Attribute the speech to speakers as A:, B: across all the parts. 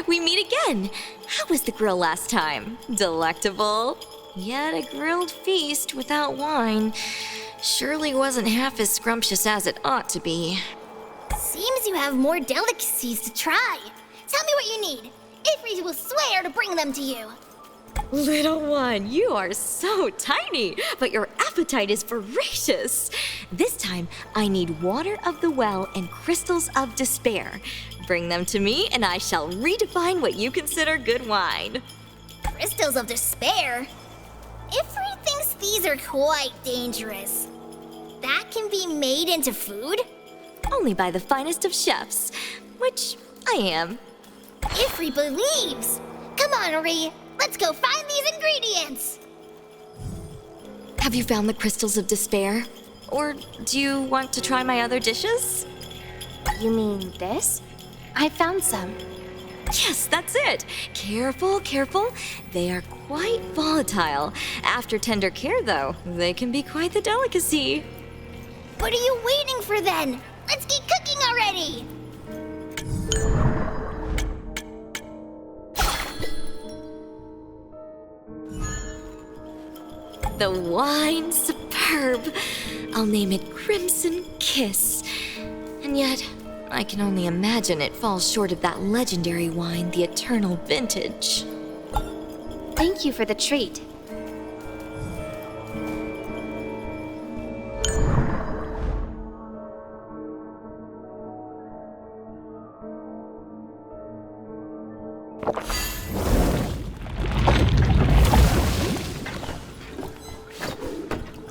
A: We meet again! How was the grill last time? Delectable? Yet a grilled feast without wine surely wasn't half as scrumptious as it ought to be.
B: Seems you have more delicacies to try. Tell me what you need. Ifri will swear to bring them to you.
A: Little one, you are so tiny, but your appetite is voracious. This time, I need water of the well and crystals of despair. Bring them to me, and I shall redefine what you consider good wine.
B: Crystals of despair? Ifri thinks these are quite dangerous. That can be made into food?
A: Only by the finest of chefs, which I am.
B: Ifri believes. Come on, Ori. Let's go find these ingredients.
A: Have you found the crystals of despair? Or do you want to try my other dishes?
C: You mean this? I found some.
A: Yes, that's it. Careful, careful. They are quite volatile. After tender care, though, they can be quite the delicacy.
B: What are you waiting for then? Let's get cooking already!
A: The wine, superb. I'll name it Crimson Kiss. And yet, I can only imagine it falls short of that legendary wine, the Eternal Vintage.
C: Thank you for the treat.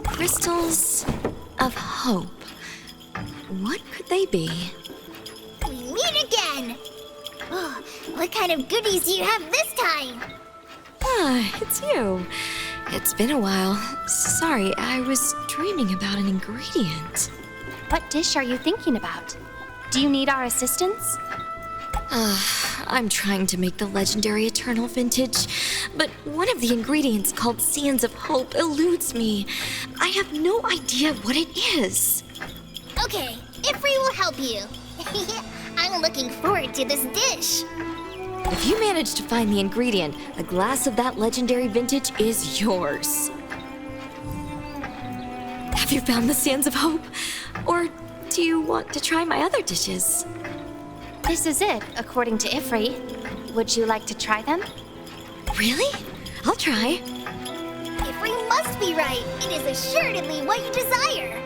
A: Crystals of hope. What could they be?
B: We meet again! Oh, what kind of goodies do you have this time?
A: Ah, it's you. It's been a while. Sorry, I was dreaming about an ingredient.
C: What dish are you thinking about? Do you need our assistance?
A: I'm trying to make the legendary Eternal Vintage, but one of the ingredients called Sands of Hope eludes me. I have no idea what it is.
B: Okay, Ifri will help you. I'm looking forward to this dish.
A: If you manage to find the ingredient, a glass of that legendary vintage is yours. Have you found the Sands of Hope? Or do you want to try my other dishes?
C: This is it, according to Ifri. Would you like to try them?
A: Really? I'll try.
B: Ifri must be right. It is assuredly what you desire.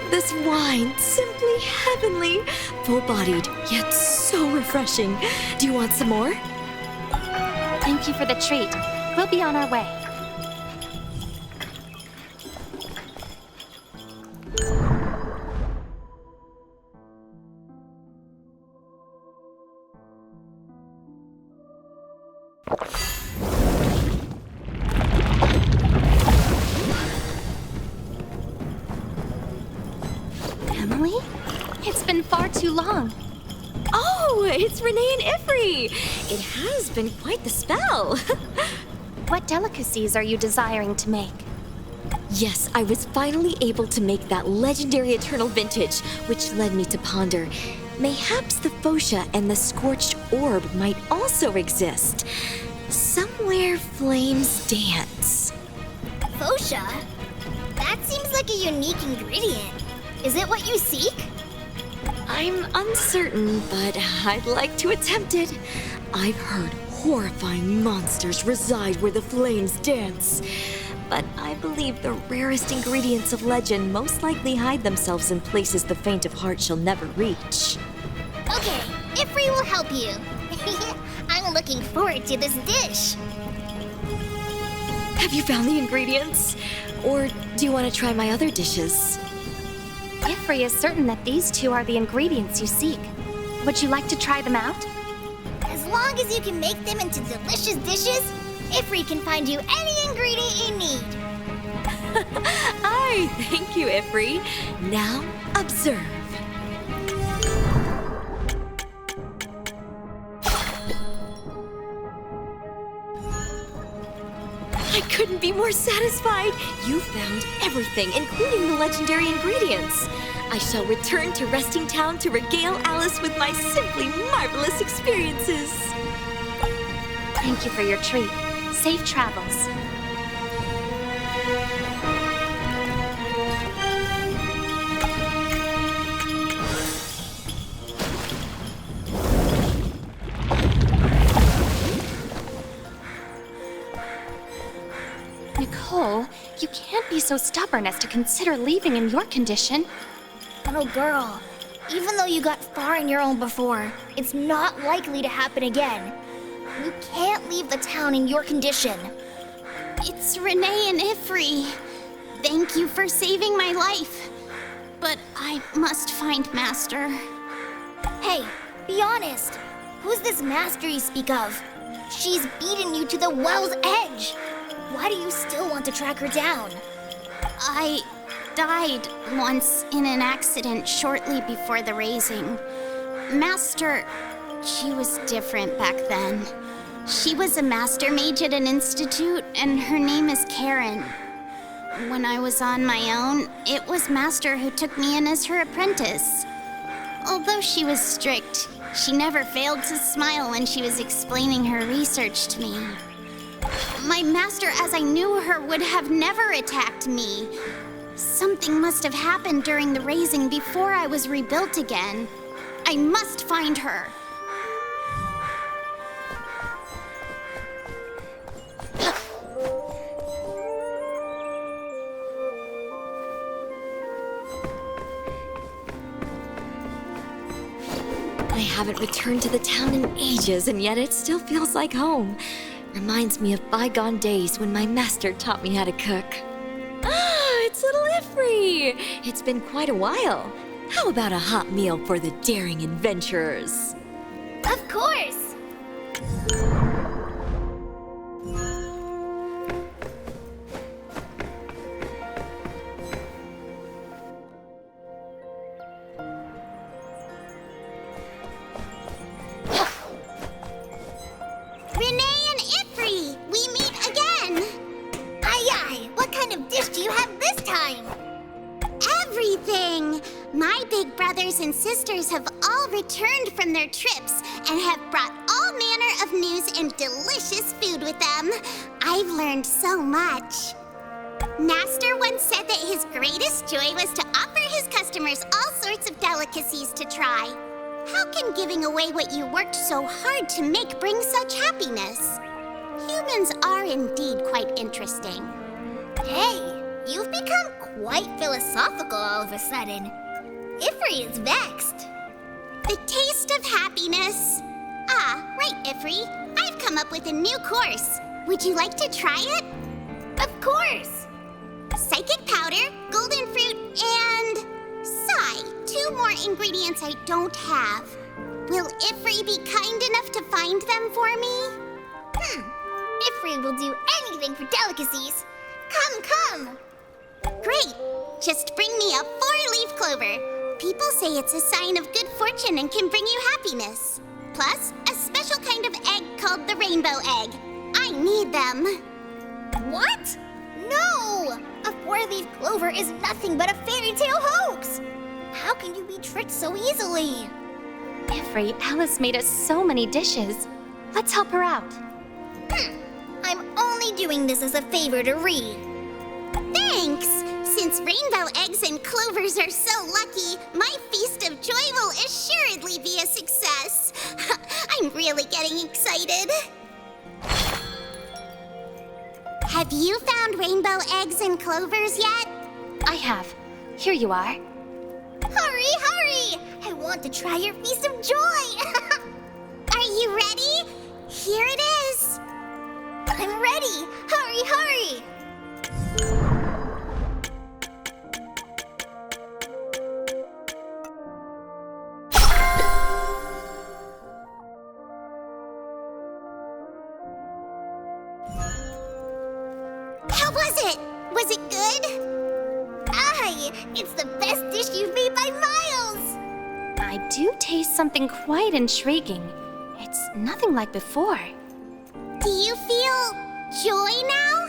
A: This wine, simply heavenly. Full-bodied, yet so refreshing. Do you want some more?
C: Thank you for the treat. We'll be on our way. Emily? It's been far too long.
A: Oh, it's Renee and Ifri! It has been quite the spell.
C: What delicacies are you desiring to make?
A: Yes, I was finally able to make that legendary Eternal Vintage, which led me to ponder. Mayhaps the Phosha and the Scorched Orb might also exist. Somewhere flames dance.
B: Phosha? That seems like a unique ingredient. Is it what you seek?
A: I'm uncertain, but I'd like to attempt it. I've heard horrifying monsters reside where the flames dance. But I believe the rarest ingredients of legend most likely hide themselves in places the faint of heart shall never reach.
B: Okay, Ifri will help you. I'm looking forward to this dish.
A: Have you found the ingredients? Or do you want to try my other dishes?
C: Ifri is certain that these two are the ingredients you seek. Would you like to try them out?
B: As long as you can make them into delicious dishes, Ifri can find you any ingredient you need.
A: Aye, thank you, Ifri. Now, observe. couldn't be more satisfied. You found everything, including the legendary ingredients. I shall return to Resting Town to regale Alice with my simply marvelous experiences.
C: Thank you for your treat. Safe travels. Nicole, you can't be so stubborn as to consider leaving in your condition.
B: Little girl, even though you got far on your own before, it's not likely to happen again. You can't leave the town in your condition.
D: It's Renee and Ifri. Thank you for saving my life. But I must find Master.
B: Hey, be honest. Who's this master you speak of? She's beaten you to the well's edge. Why do you still want to track her down?
D: I died once in an accident shortly before the raising. Master, she was different back then. She was a master mage at an institute, and her name is Karen. When I was on my own, it was Master who took me in as her apprentice. Although she was strict, she never failed to smile when she was explaining her research to me. My master, as I knew her, would have never attacked me. Something must have happened during the raising before I was rebuilt again. I must find her.
A: I haven't returned to the town in ages, and yet it still feels like home. Reminds me of bygone days when my master taught me how to cook. Ah, it's little Ifri! It's been quite a while. How about a hot meal for the daring adventurers?
B: Of course!
D: Renee and Ifri, we meet again!
B: Aye, what kind of dish do you have this time?
D: Everything! My big brothers and sisters have all returned from their trips and have brought all manner of news and delicious food with them. I've learned so much. Master once said that his greatest joy was to offer his customers all sorts of delicacies to try. How can giving away what you worked so hard to make bring such happiness? Humans are indeed quite interesting.
B: Hey, you've become quite philosophical all of a sudden. Ifri is vexed.
D: The taste of happiness. Ah, right, Ifri. I've come up with a new course. Would you like to try it?
B: Of course!
D: Psychic powder, golden fruit, and Psy. 2 more ingredients I don't have. Will Ifri be kind enough to find them for me?
B: Ifri will do anything for delicacies. Come!
D: Great! Just bring me a 4-leaf clover. People say it's a sign of good fortune and can bring you happiness. Plus, a special kind of egg called the rainbow egg. I need them.
B: What? No! A 4-leaf clover is nothing but a fairy tale hoax! How can you be tricked so easily?
C: Ifri, Alice made us so many dishes. Let's help her out.
B: I'm only doing this as a favor to Ree.
D: Thanks! Since rainbow eggs and clovers are so lucky, my feast of joy will assuredly be a success. I'm really getting excited. Have you found rainbow eggs and clovers yet?
C: I have. Here you are.
B: Hurry! I want to try your feast of joy!
D: Are you ready? Here it is.
B: I'm ready! Hurry!
D: How was it? Was it good?
B: Aye! It's the best dish you've made by miles!
C: I do taste something quite intriguing. It's nothing like before.
D: Do you feel joy now?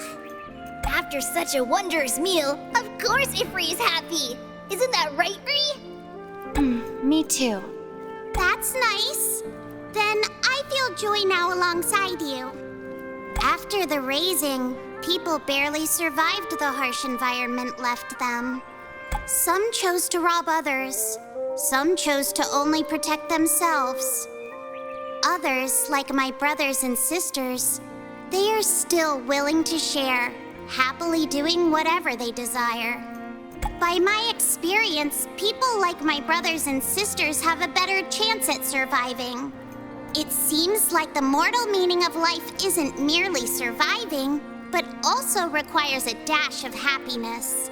B: After such a wondrous meal, of course Ifri is happy. Isn't that right, Ree?
C: Me too.
D: That's nice. Then I feel joy now alongside you. After the raising, people barely survived the harsh environment left them. Some chose to rob others. Some chose to only protect themselves. Others, like my brothers and sisters, they are still willing to share, happily doing whatever they desire. By my experience, people like my brothers and sisters have a better chance at surviving. It seems like the mortal meaning of life isn't merely surviving, but also requires a dash of happiness.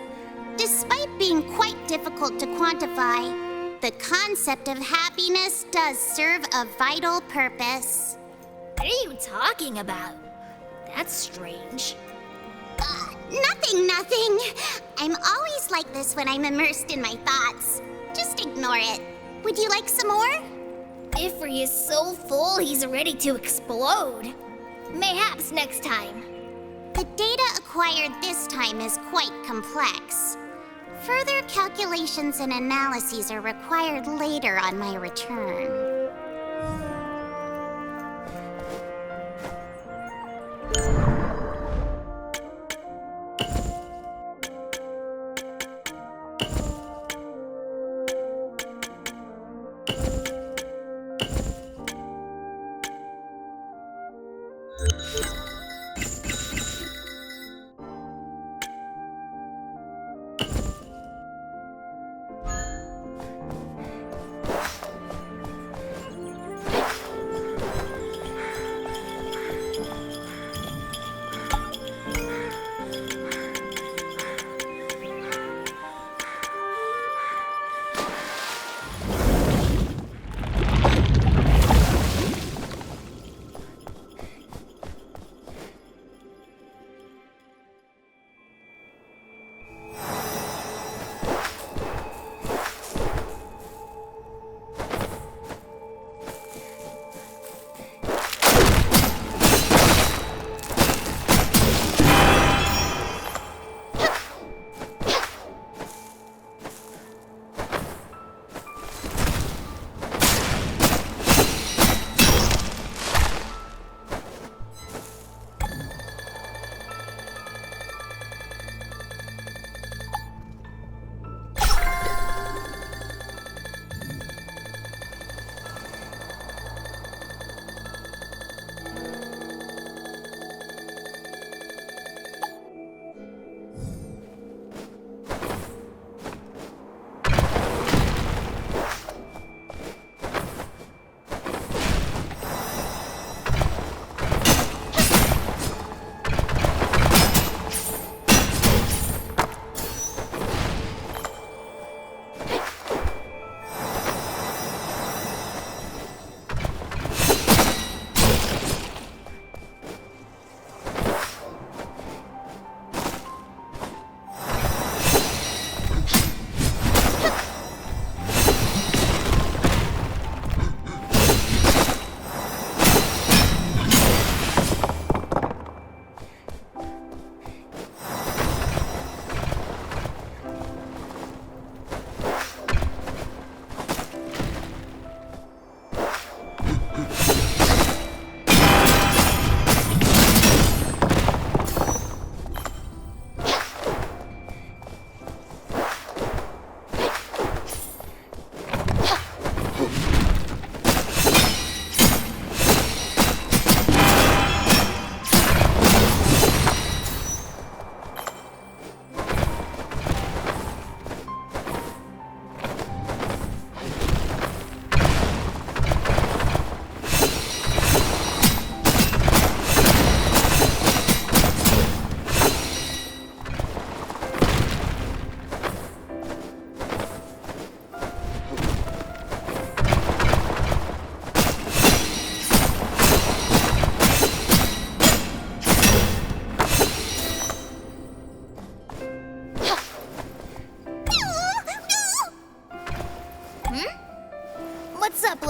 D: Despite being quite difficult to quantify, the concept of happiness does serve a vital purpose.
B: What are you talking about? That's strange.
D: Nothing. I'm always like this when I'm immersed in my thoughts. Just ignore it. Would you like some more?
B: Ifri is so full he's ready to explode. Mayhaps next time.
D: The data acquired this time is quite complex. Further calculations and analyses are required later on my return.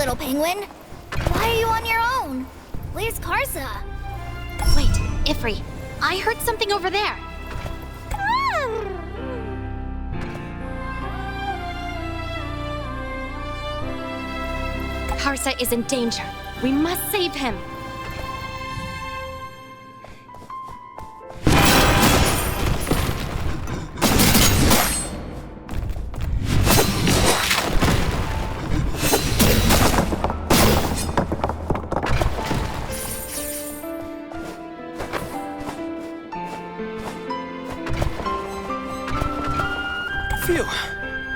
B: little penguin. Why are you on your own? Where's Karsa?
C: Wait, Ifri, I heard something over there. Karsa is in danger. We must save him.
E: Phew.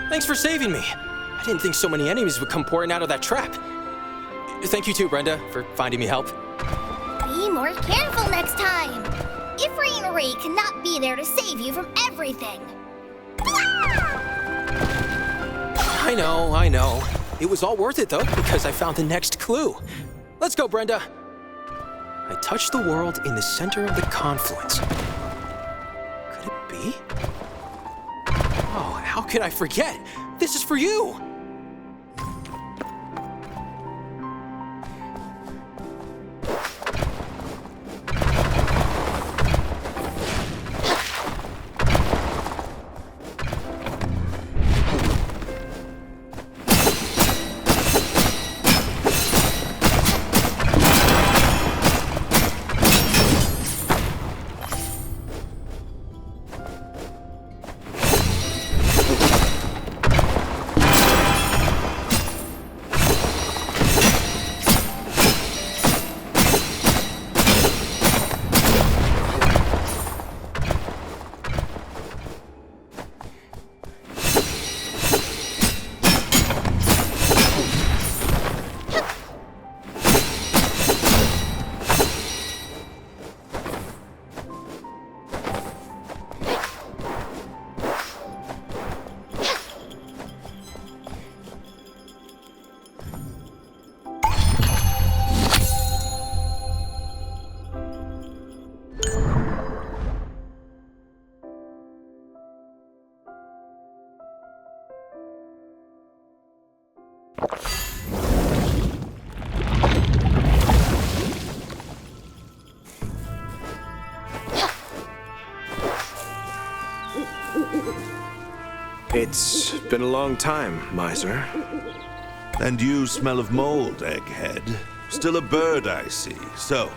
E: Thanks for saving me. I didn't think so many enemies would come pouring out of that trap. Thank you too, Brenda, for finding me help.
B: Be more careful next time. Ifri and Ray cannot be there to save you from everything.
E: I know. It was all worth it though, because I found the next clue. Let's go, Brenda. I touched the world in the center of the confluence. Could it be? Oh, how could I forget? This is for you!
F: It's been a long time, Miser.
G: And you smell of mold, Egghead. Still a bird, I see. So,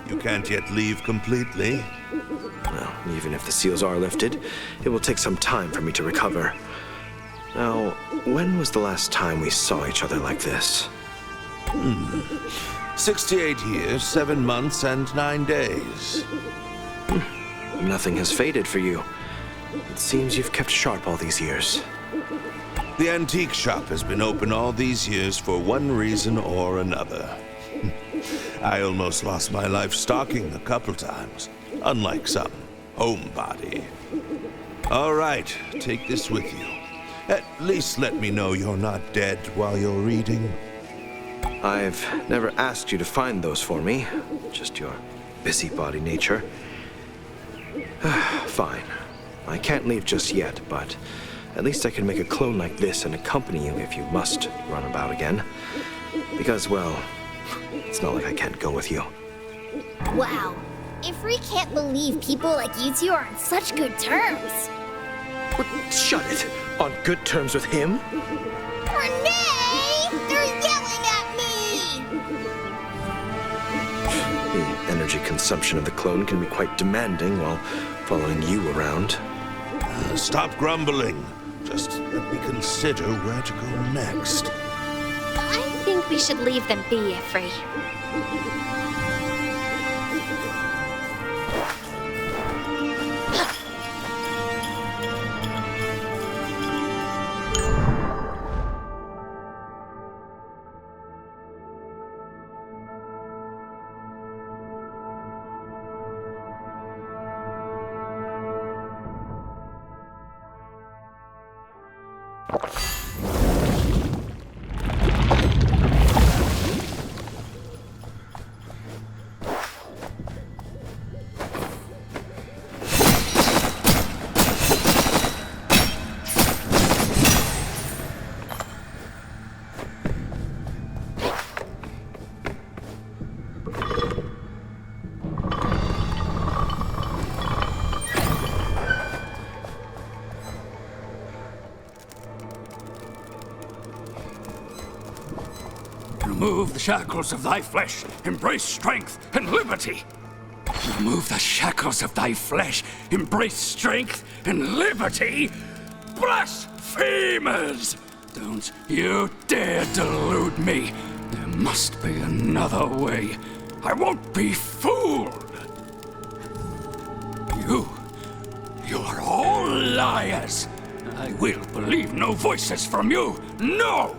G: you can't yet leave completely?
F: Well, even if the seals are lifted, it will take some time for me to recover. Now, when was the last time we saw each other like this?
G: 68 years, 7 months, and 9 days.
F: Nothing has faded for you. It seems you've kept sharp all these years.
G: The antique shop has been open all these years for one reason or another. I almost lost my life stalking a couple times, unlike some homebody. All right, take this with you. At least let me know you're not dead while you're reading.
F: I've never asked you to find those for me, just your busybody nature. Fine. I can't leave just yet, but at least I can make a clone like this and accompany you if you must run about again. Because, well, it's not like I can't go with you.
B: Wow. Ifri can't believe people like you two are on such good terms.
F: Shut it! On good terms with him?
B: Renee! They're yelling at me!
F: The energy consumption of the clone can be quite demanding while following you around.
G: Stop grumbling. Just let me consider where to go next.
C: I think we should leave them be, Ifri.
H: Remove the shackles of thy flesh, embrace strength and liberty. Remove the shackles of thy flesh, embrace strength and liberty. Blasphemers! Don't you dare delude me. There must be another way. I won't be fooled. You are all liars. I will believe no voices from you. No!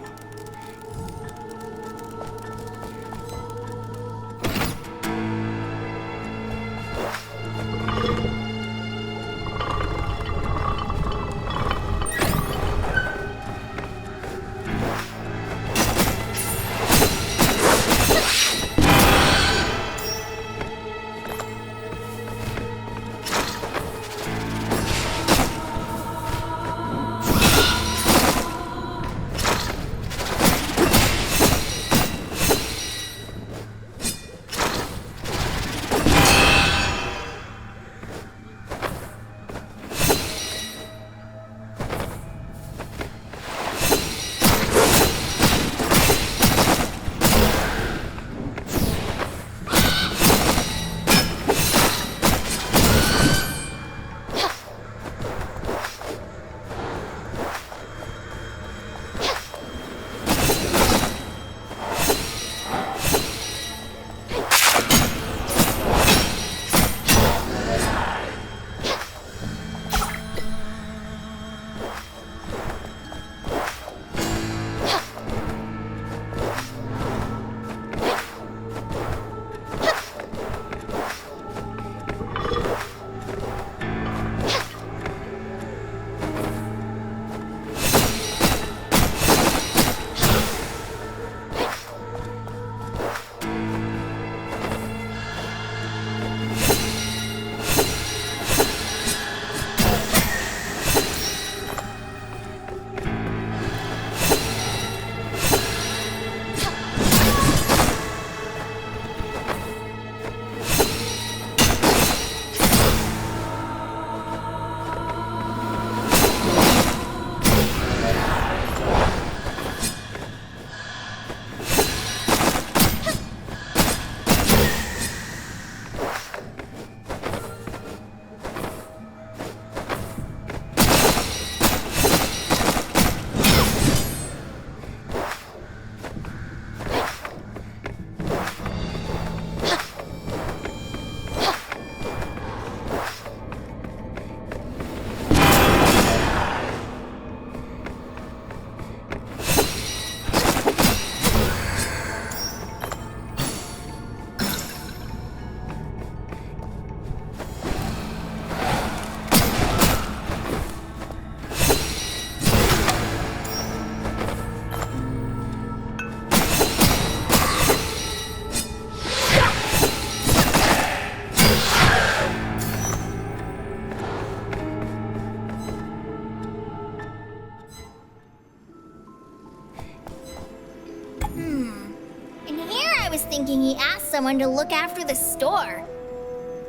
B: thinking he asked someone to look after the store.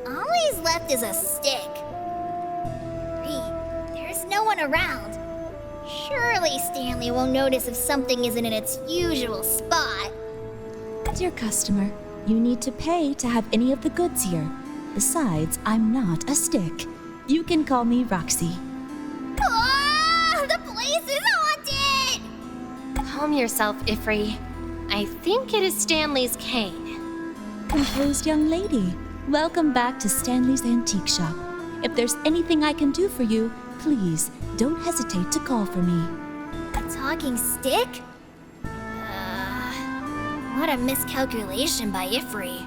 B: All he's left is a stick. There's no one around. Surely Stanley won't notice if something isn't in its usual spot.
I: Dear customer, you need to pay to have any of the goods here. Besides, I'm not a stick. You can call me Roxy.
B: Oh, the place is haunted!
C: Calm yourself, Ifri. I think it is Stanley's cane.
I: Composed young lady, welcome back to Stanley's Antique Shop. If there's anything I can do for you, please don't hesitate to call for me.
B: A talking stick? What a miscalculation by Ifri.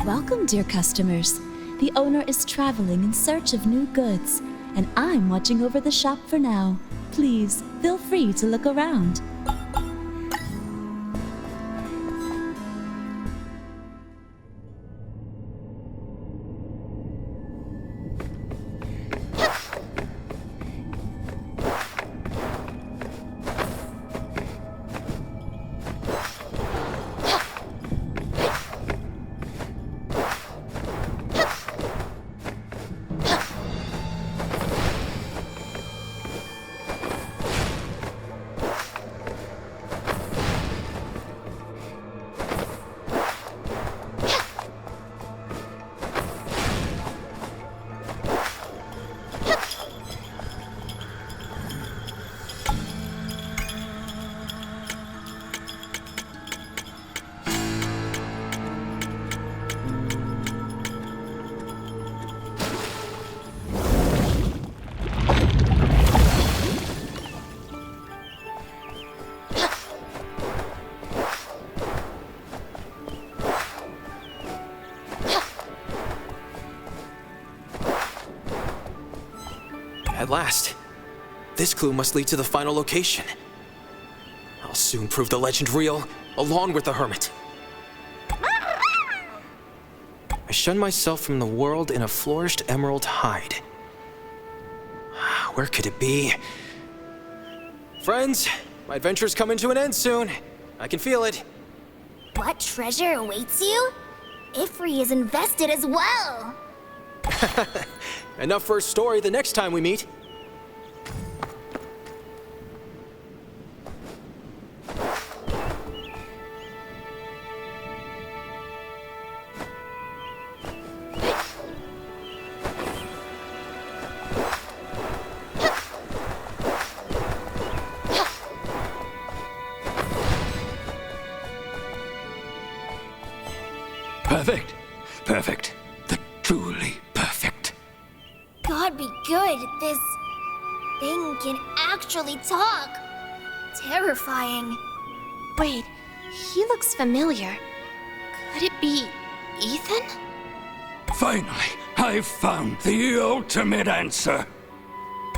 I: Welcome, dear customers. The owner is traveling in search of new goods, and I'm watching over the shop for now. Please, feel free to look around.
E: At last. This clue must lead to the final location. I'll soon prove the legend real, along with the hermit. I shunned myself from the world in a flourished emerald hide. Where could it be? Friends, my adventure's coming to an end soon. I can feel it.
B: What treasure awaits you? Ifri is invested as well.
E: Enough for a story the next time we meet.
H: Perfect. Perfect. The truly perfect.
B: God be good, this thing can actually talk. Terrifying.
C: Wait, he looks familiar. Could it be Ethan?
H: Finally, I've found the ultimate answer.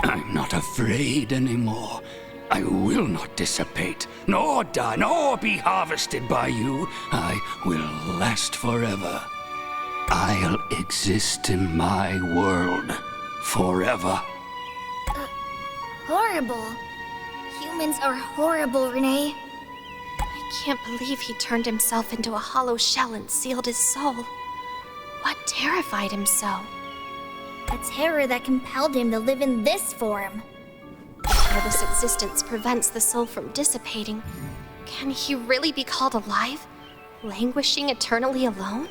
H: I'm not afraid anymore. I will not dissipate, nor die, nor be harvested by you. I will last forever. I'll exist in my world forever.
B: Horrible. Humans are horrible, Renee.
C: I can't believe he turned himself into a hollow shell and sealed his soul. What terrified him so?
B: A terror that compelled him to live in this form.
C: Where this existence prevents the soul from dissipating, can he really be called alive? Languishing eternally alone?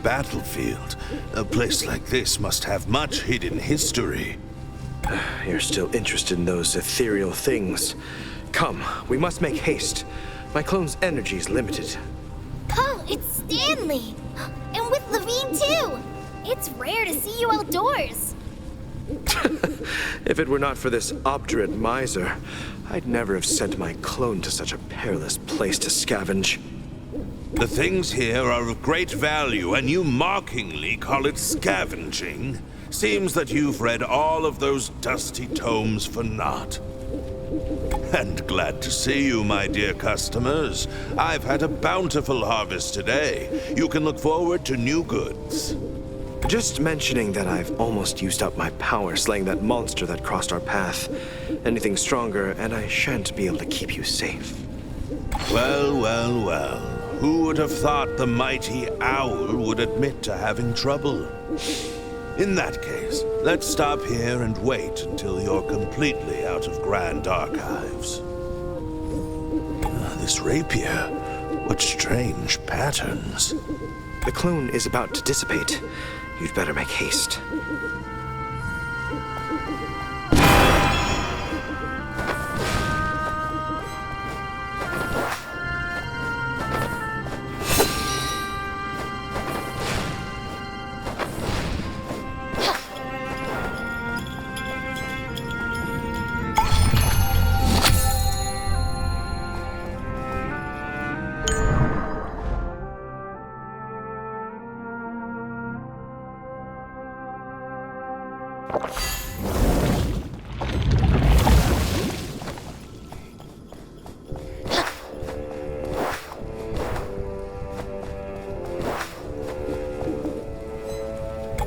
G: Battlefield. A place like this must have much hidden history.
F: You're still interested in those ethereal things. Come, we must make haste. My clone's energy is limited.
B: Oh, it's Stanley! And with Levine, too! It's rare to see you outdoors.
F: If it were not for this obdurate miser, I'd never have sent my clone to such a perilous place to scavenge.
G: The things here are of great value, and you mockingly call it scavenging. Seems that you've read all of those dusty tomes for naught. And glad to see you, my dear customers. I've had a bountiful harvest today. You can look forward to new goods.
F: Just mentioning that I've almost used up my power slaying that monster that crossed our path. Anything stronger, and I shan't be able to keep you safe.
G: Well, well, well. Who would have thought the mighty owl would admit to having trouble? In that case, let's stop here and wait until you're completely out of Grand Archives. This rapier, what strange patterns.
F: The clone is about to dissipate. You'd better make haste.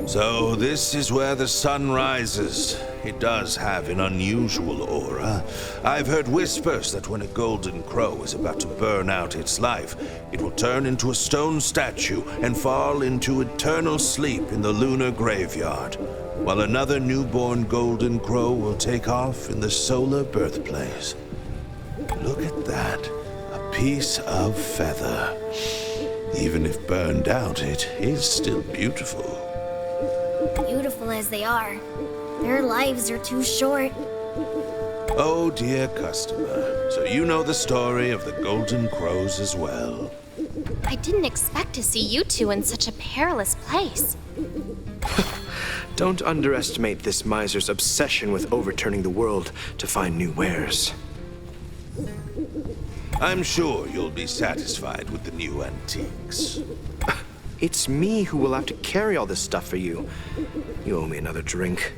G: So this is where the sun rises. It does have an unusual aura. I've heard whispers that when a golden crow is about to burn out its life, it will turn into a stone statue and fall into eternal sleep in the lunar graveyard, while another newborn golden crow will take off in the solar birthplace. Look at that, a piece of feather. Even if burned out, it is still beautiful.
B: Beautiful as they are, their lives are too short.
G: Oh, dear customer, so you know the story of the golden crows as well.
C: I didn't expect to see you two in such a perilous place.
F: Don't underestimate this miser's obsession with overturning the world to find new wares.
G: I'm sure you'll be satisfied with the new antiques.
F: It's me who will have to carry all this stuff for you. You owe me another drink.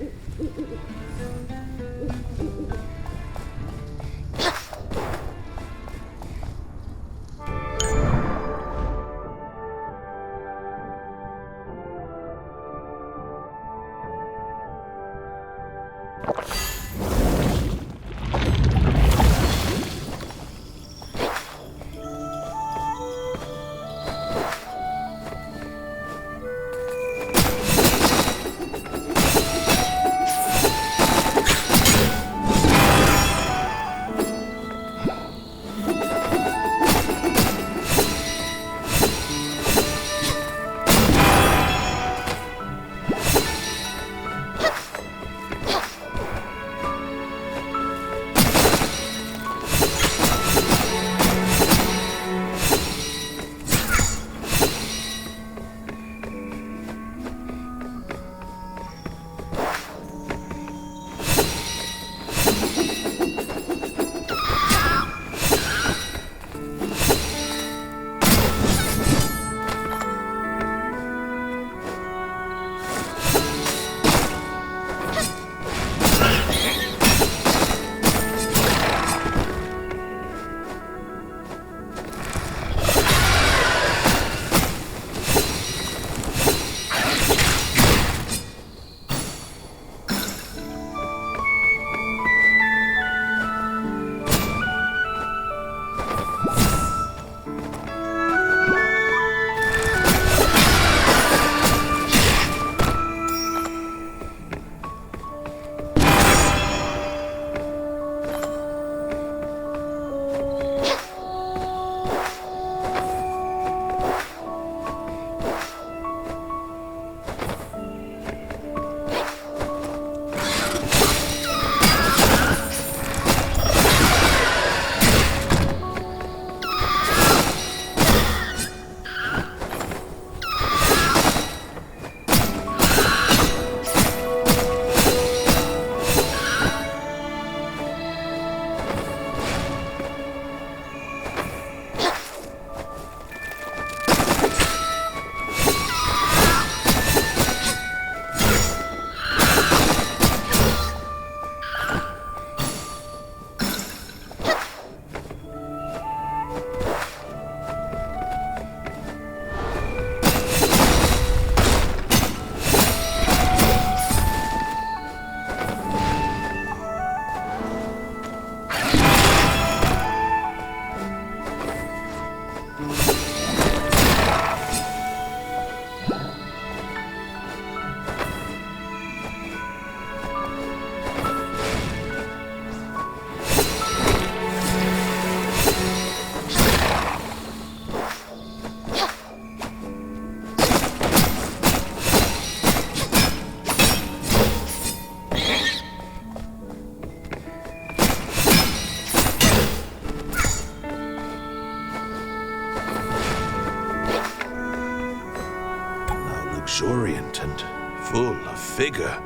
G: luxuriant and full of vigor,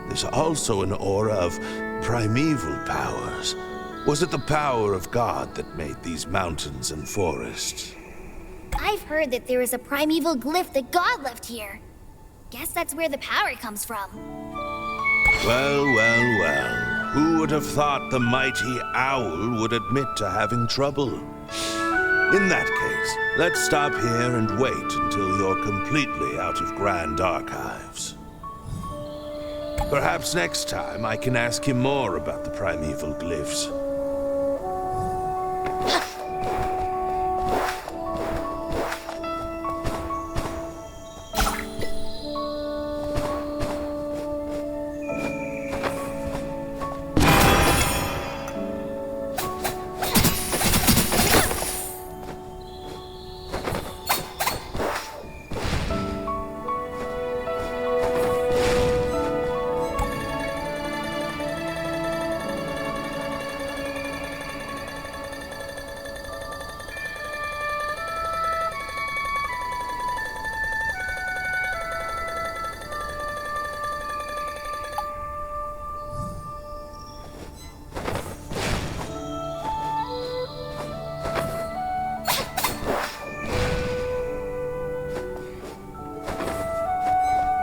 G: there's also an aura of primeval powers. Was it the power of God that made these mountains and forests?
B: I've heard that there is a primeval glyph that God left here. Guess that's where the power comes from.
G: Well, well, well. Who would have thought the mighty owl would admit to having trouble? In that case, let's stop here and wait until you're completely out of Grand Archives. Perhaps next time I can ask him more about the primeval glyphs.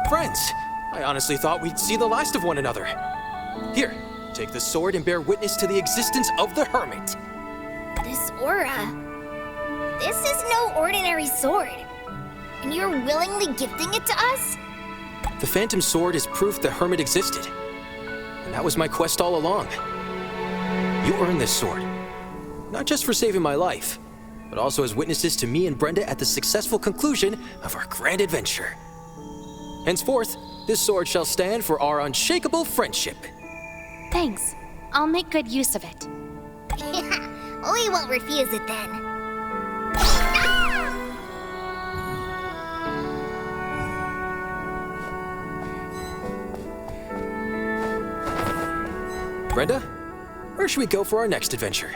E: Friends, I honestly thought we'd see the last of one another. Here, take the sword and bear witness to the existence of the Hermit.
B: This aura. This is no ordinary sword. And you're willingly gifting it to us?
E: The Phantom Sword is proof the Hermit existed. And that was my quest all along. You earned this sword. Not just for saving my life, but also as witnesses to me and Brenda at the successful conclusion of our grand adventure. Henceforth, this sword shall stand for our unshakable friendship.
C: Thanks. I'll make good use of it.
B: We won't refuse it then.
E: Brenda, where should we go for our next adventure?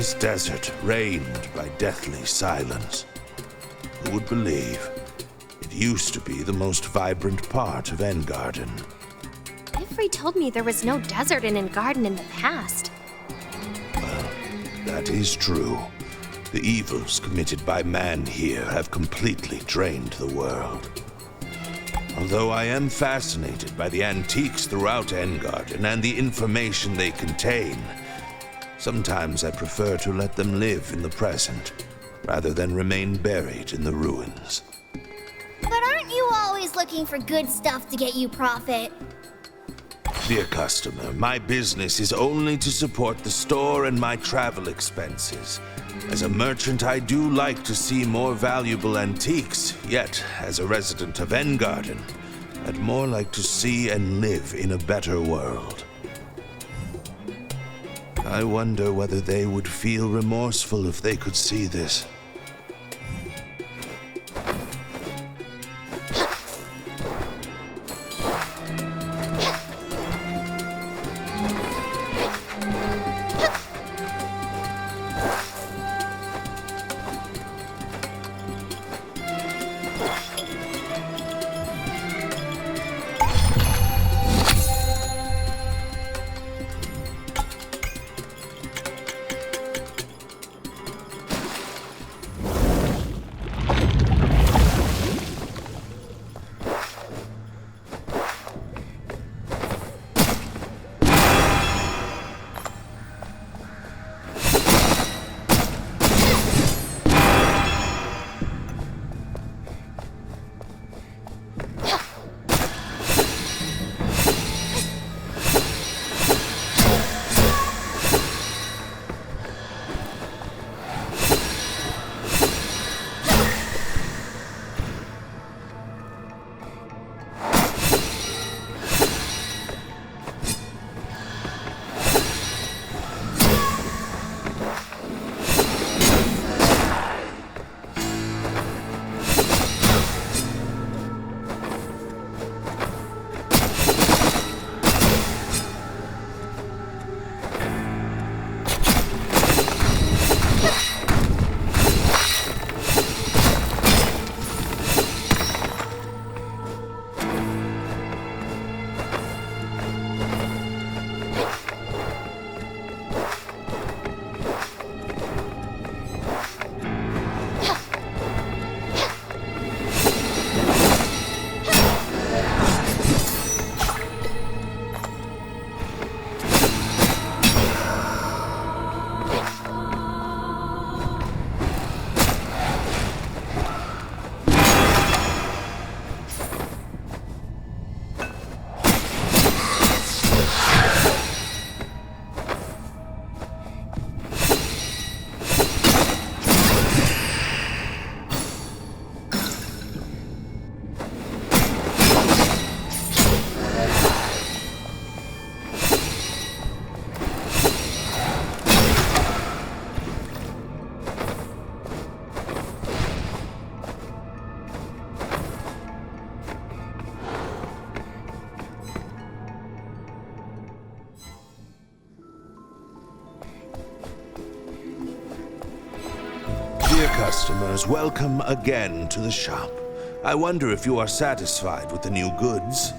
G: This desert reigned by deathly silence. Who would believe? It used to be the most vibrant part of Engarden.
C: Ifri told me there was no desert in Engarden in the past.
G: Well, that is true. The evils committed by man here have completely drained the world. Although I am fascinated by the antiques throughout Engarden and the information they contain, sometimes I prefer to let them live in the present, rather than remain buried in the ruins.
B: But aren't you always looking for good stuff to get you profit?
G: Dear customer, my business is only to support the store and my travel expenses. As a merchant, I do like to see more valuable antiques, yet, as a resident of Engarden, I'd more like to see and live in a better world. I wonder whether they would feel remorseful if they could see this. Dear customers, welcome again to the shop. I wonder if you are satisfied with the new goods?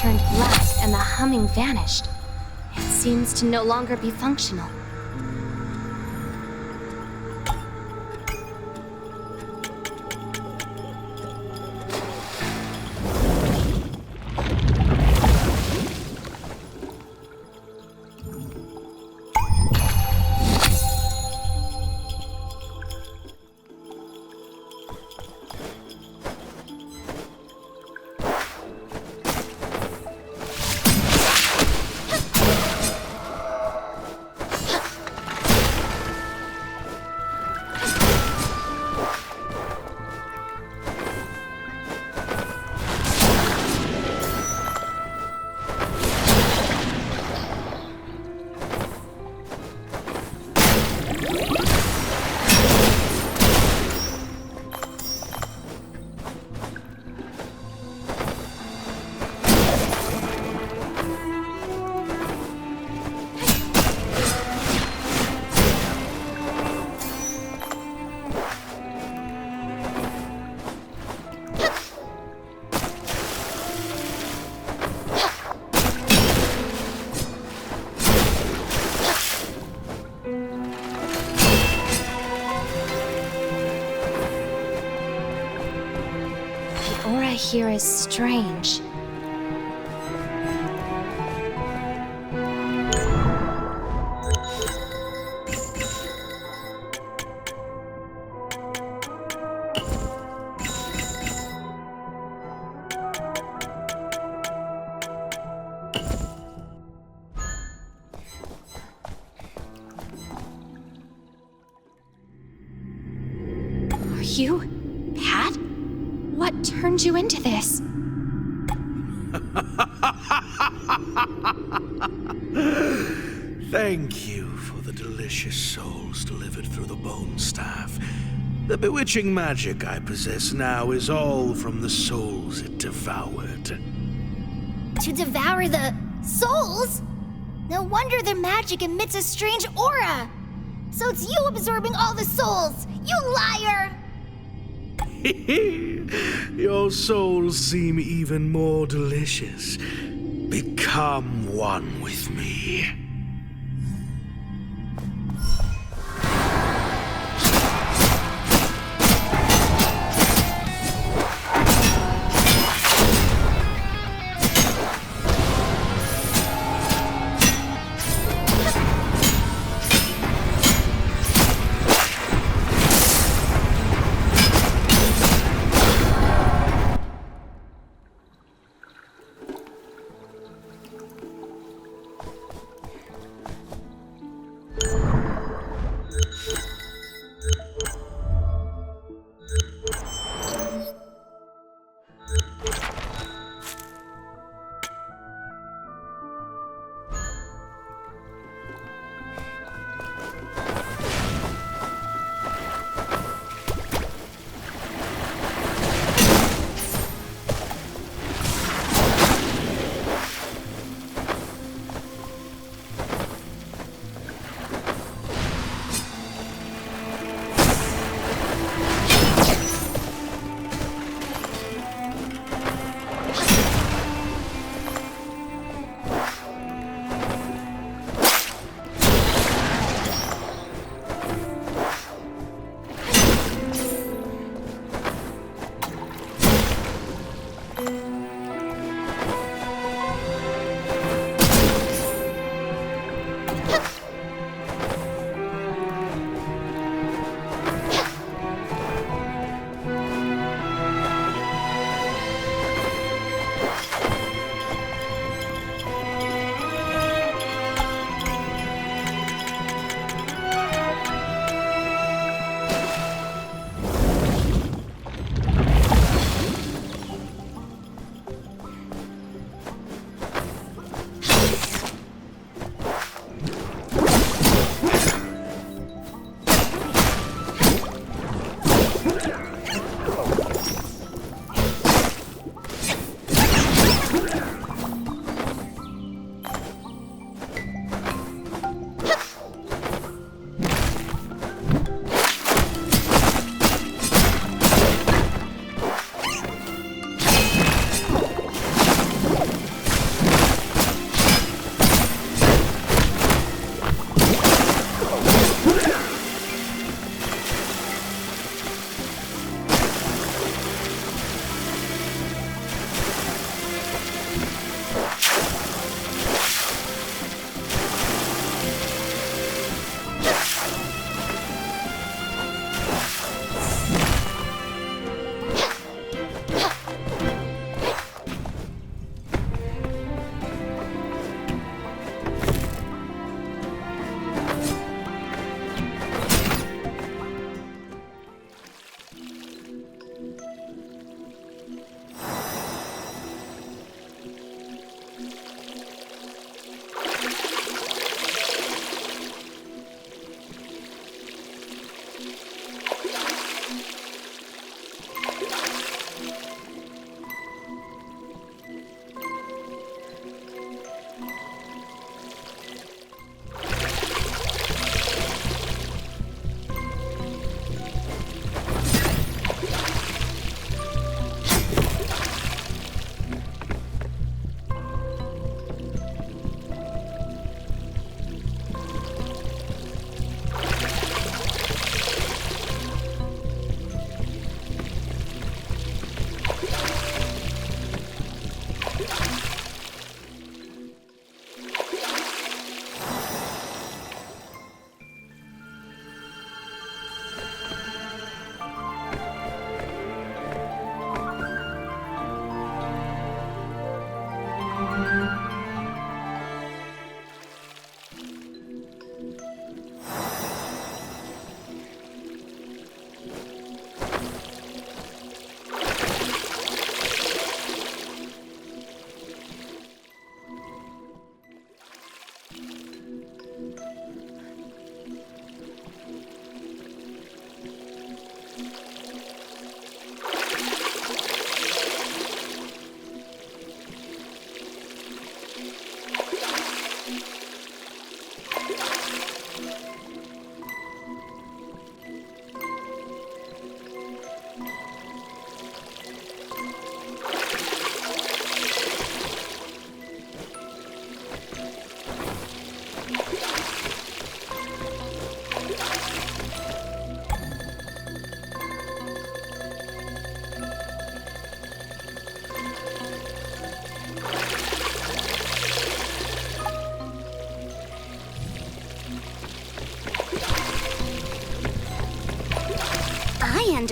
C: turned black and the humming vanished. It seems to no longer be functional. Here is strange. Are you Pat? What turned you into this?
J: Thank you for the delicious souls delivered through the bone staff. The bewitching magic I possess now is all from the souls it devoured.
B: To devour the souls? No wonder their magic emits a strange aura. So it's you absorbing all the souls, you liar!
J: Your souls seem even more delicious. Become one with me.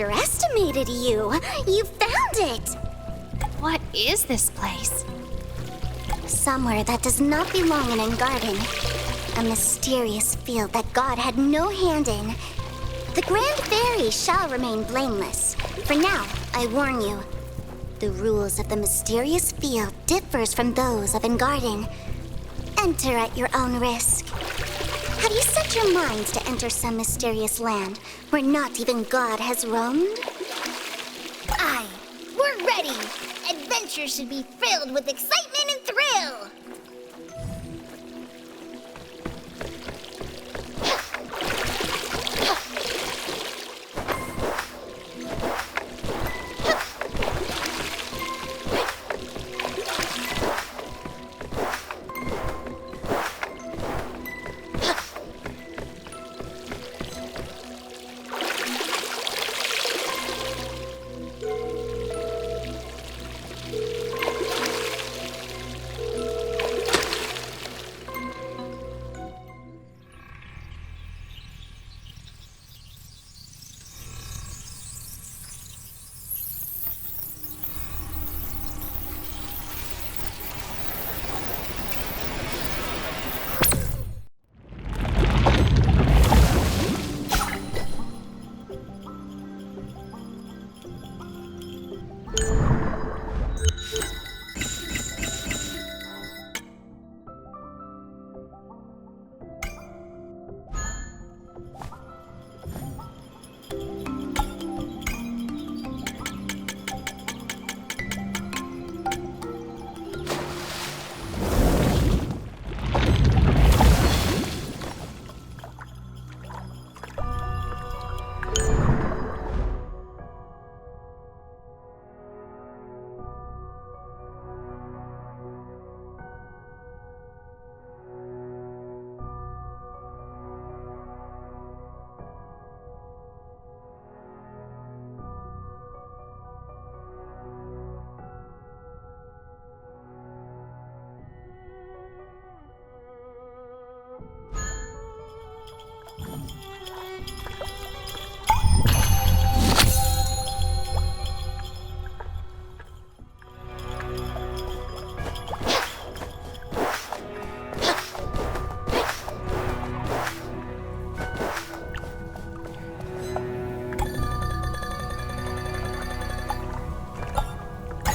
B: underestimated you. You found it!
C: What is this place?
B: Somewhere that does not belong in Engarden. A mysterious field that God had no hand in. The Grand Fairy shall remain blameless. For now, I warn you. The rules of the mysterious field differs from those of Engarden. Enter at your own risk. Have you set your minds to enter some mysterious land where not even God has roamed?
K: Aye, we're ready. Adventure should be filled with excitement and thrill.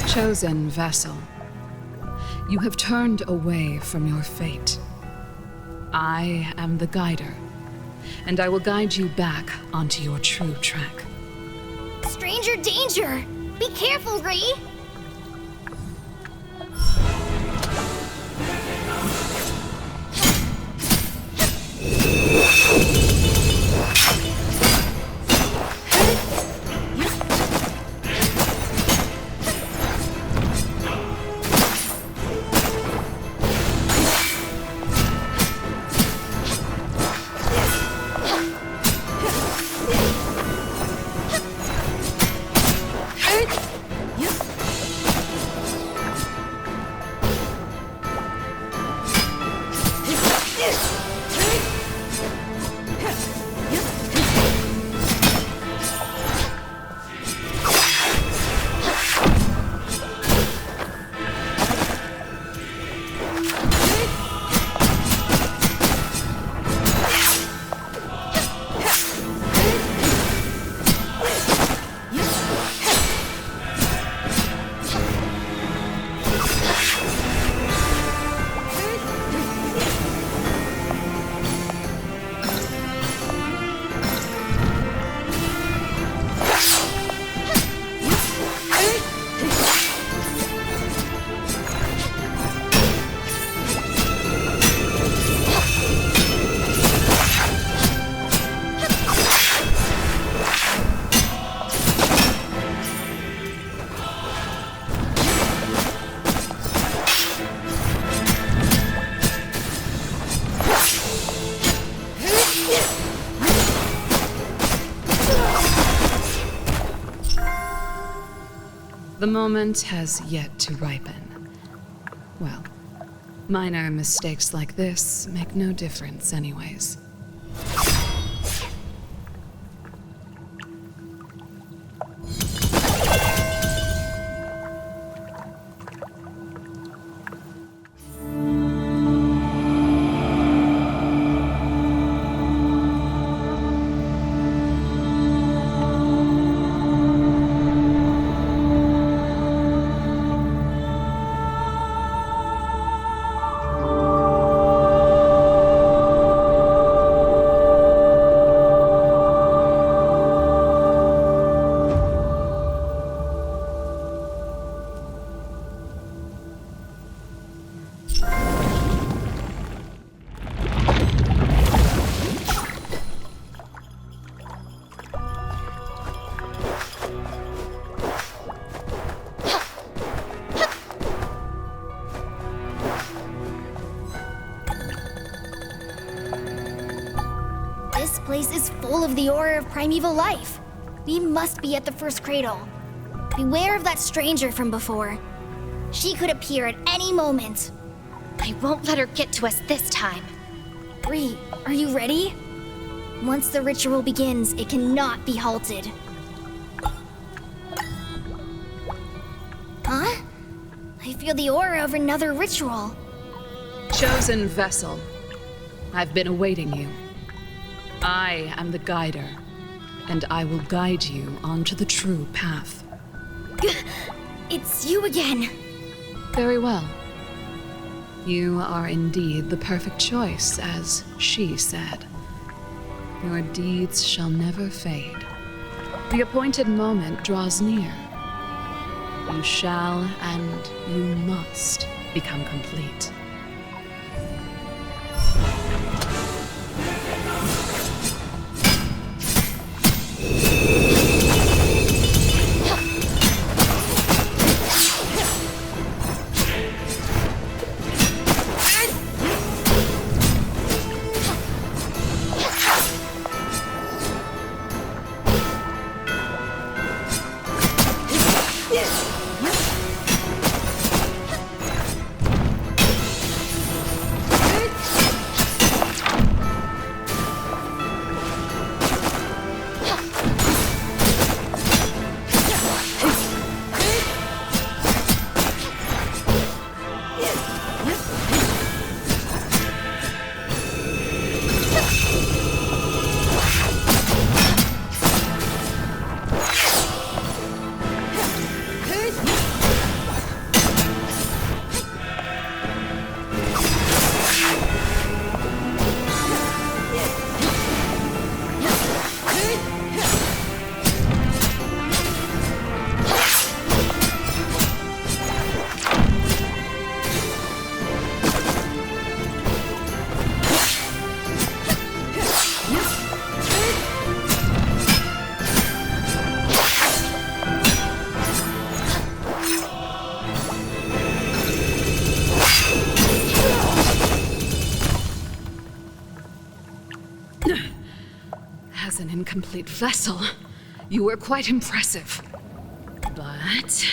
L: Chosen vassal, you have turned away from your fate. I am the guider, and I will guide you back onto your true track.
K: Stranger danger! Be careful, Ree!
L: The moment has yet to ripen. Well, minor mistakes like this make no difference anyways.
K: place is full of the aura of primeval life. We must be at the first cradle. Beware of that stranger from before. She could appear at any moment.
C: I won't let her get to us this time.
K: Bree, are you ready? Once the ritual begins, it cannot be halted. Huh? I feel the aura of another ritual.
L: Chosen vessel, I've been awaiting you. I am the guider, and I will guide you onto the true path.
K: It's you again.
L: Very well. You are indeed the perfect choice, as she said. Your deeds shall never fade. The appointed moment draws near. You shall and you must become complete. As an incomplete vessel, you were quite impressive. But...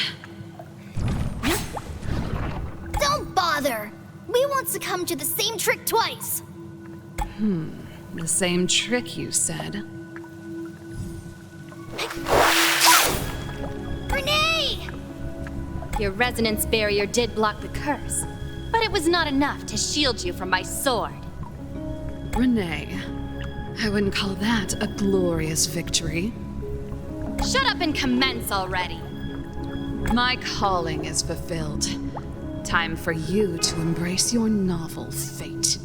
K: Don't bother! We won't succumb to the same trick twice!
L: the same trick, you said.
K: Renee!
C: Your resonance barrier did block the curse, but it was not enough to shield you from my sword.
L: Renee, I wouldn't call that a glorious victory.
C: Shut up and commence already.
L: My calling is fulfilled. Time for you to embrace your novel fate.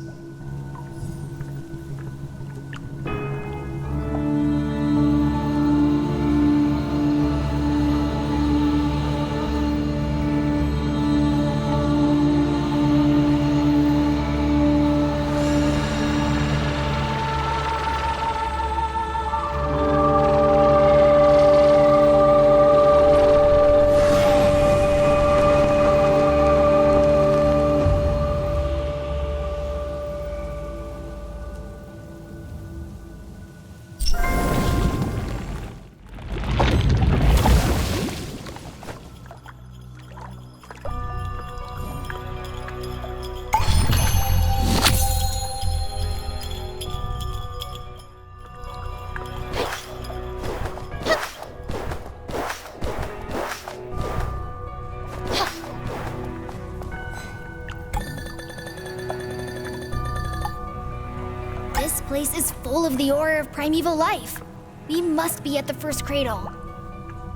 K: This place is full of the aura of primeval life. We must be at the first cradle.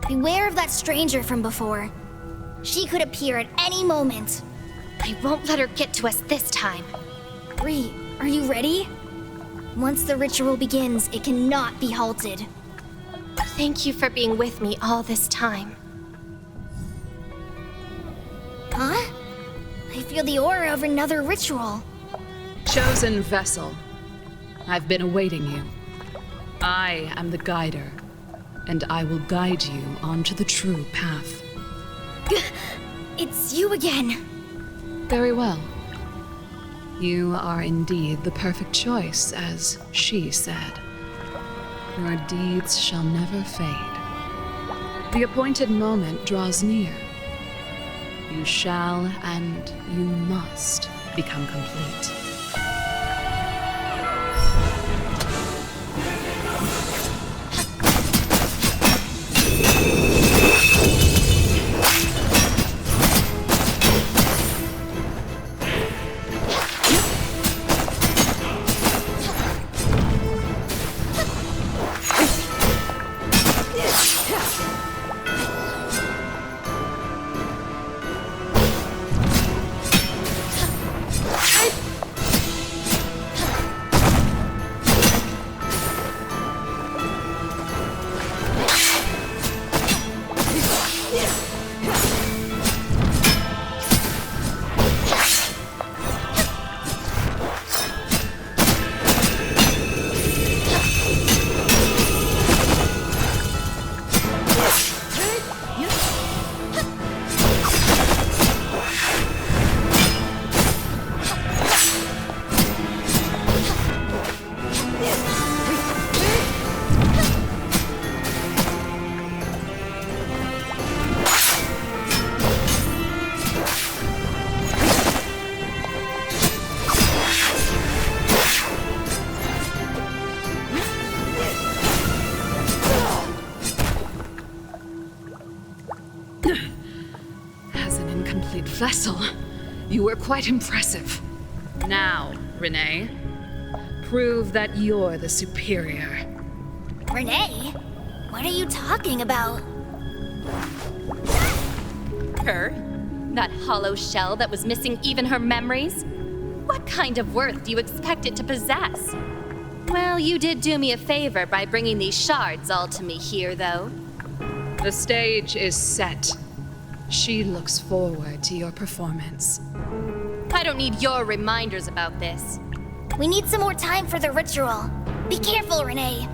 K: Beware of that stranger from before. She could appear at any moment.
C: I won't let her get to us this time.
K: Bree, are you ready? Once the ritual begins, it cannot be halted.
C: Thank you for being with me all this time.
K: Huh? I feel the aura of another ritual.
L: Chosen vessel, I've been awaiting you. I am the guider, and I will guide you onto the true path.
K: It's you again.
L: Very well. You are indeed the perfect choice, as she said. Your deeds shall never fade. The appointed moment draws near. You shall and you must become complete. Vessel, you were quite impressive. Now, Renee, prove that you're the superior.
K: Renee? What are you talking about?
A: Her? That hollow shell that was missing even her memories? What kind of worth do you expect it to possess? Well, you did do me a favor by bringing these shards all to me here, though.
L: The stage is set. She looks forward to your performance.
A: I don't need your reminders about this.
K: We need some more time for the ritual. Be careful, Renee.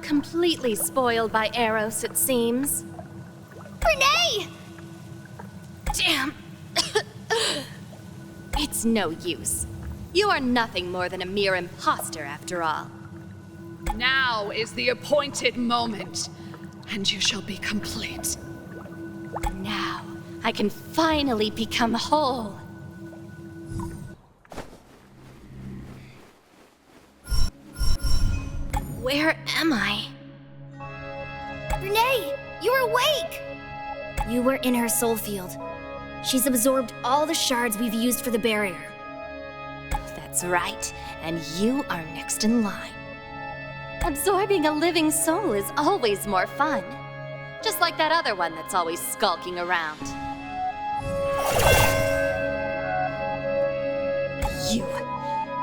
C: completely spoiled by Eros, it seems.
K: Renee!
C: Damn! It's no use. You are nothing more than a mere imposter, after all.
L: Now is the appointed moment, and you shall be complete.
C: Now, I can finally become whole. Where am I?
K: Renee, you're awake! You were in her soul field. She's absorbed all the shards we've used for the barrier.
C: That's right, and you are next in line. Absorbing a living soul is always more fun. Just like that other one that's always skulking around. You!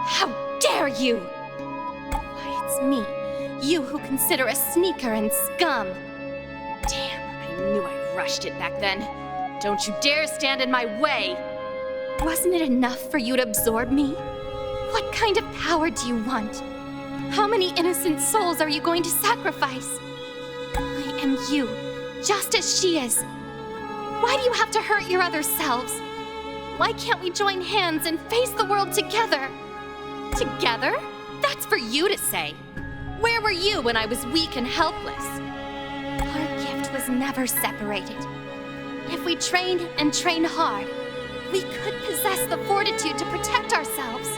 C: How dare you! Why, it's me. You who consider a sneaker and scum. Damn, I knew I rushed it back then. Don't you dare stand in my way! Wasn't it enough for you to absorb me? What kind of power do you want? How many innocent souls are you going to sacrifice? I am you, just as she is. Why do you have to hurt your other selves? Why can't we join hands and face the world together? Together? That's for you to say. Where were you when I was weak and helpless? Our gift was never separated. If we trained and trained hard, we could possess the fortitude to protect ourselves.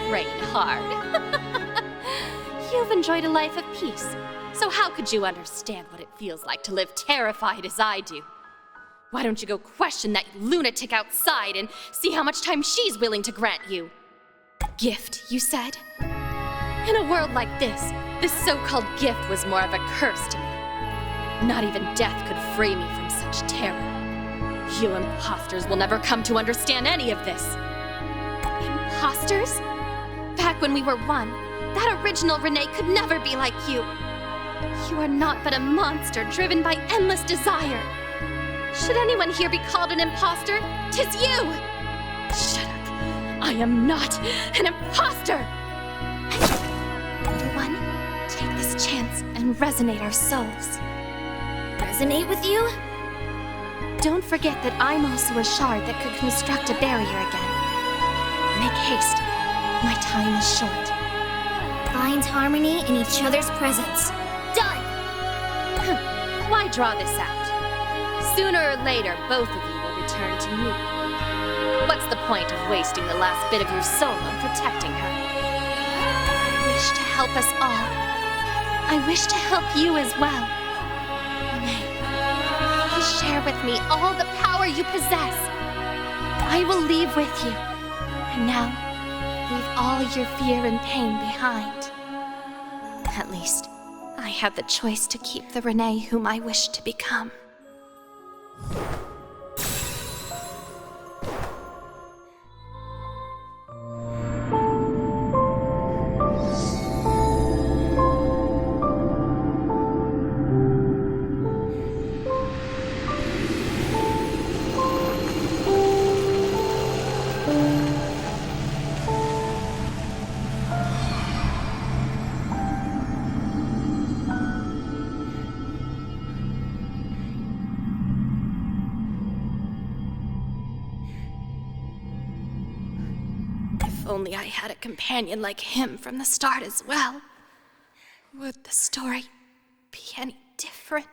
C: Train hard. You've enjoyed a life of peace, so how could you understand what it feels like to live terrified as I do? Why don't you go question that lunatic outside and see how much time she's willing to grant you? Gift, you said? In a world like this so-called gift was more of a curse to me. Not even death could free me from such terror. You imposters will never come to understand any of this. Imposters? Back when we were one, that original Renee could never be like you. You are not but a monster driven by endless desire. Should anyone here be called an imposter, 'tis you! Shut up. I am not an imposter! Little one, take this chance and resonate our souls.
K: Resonate with you?
C: Don't forget that I'm also a shard that could construct a barrier again. Make haste. My time is short.
K: Find harmony in each other's presence. Done!
C: Why draw this out? Sooner or later, both of you will return to me. What's the point of wasting the last bit of your soul on protecting her? I wish to help us all. I wish to help you as well. Renee, please share with me all the power you possess. I will leave with you. And now, leave all your fear and pain behind. At least, I have the choice to keep the Renee whom I wish to become. If only I had a companion like him from the start as well. Would the story be any different?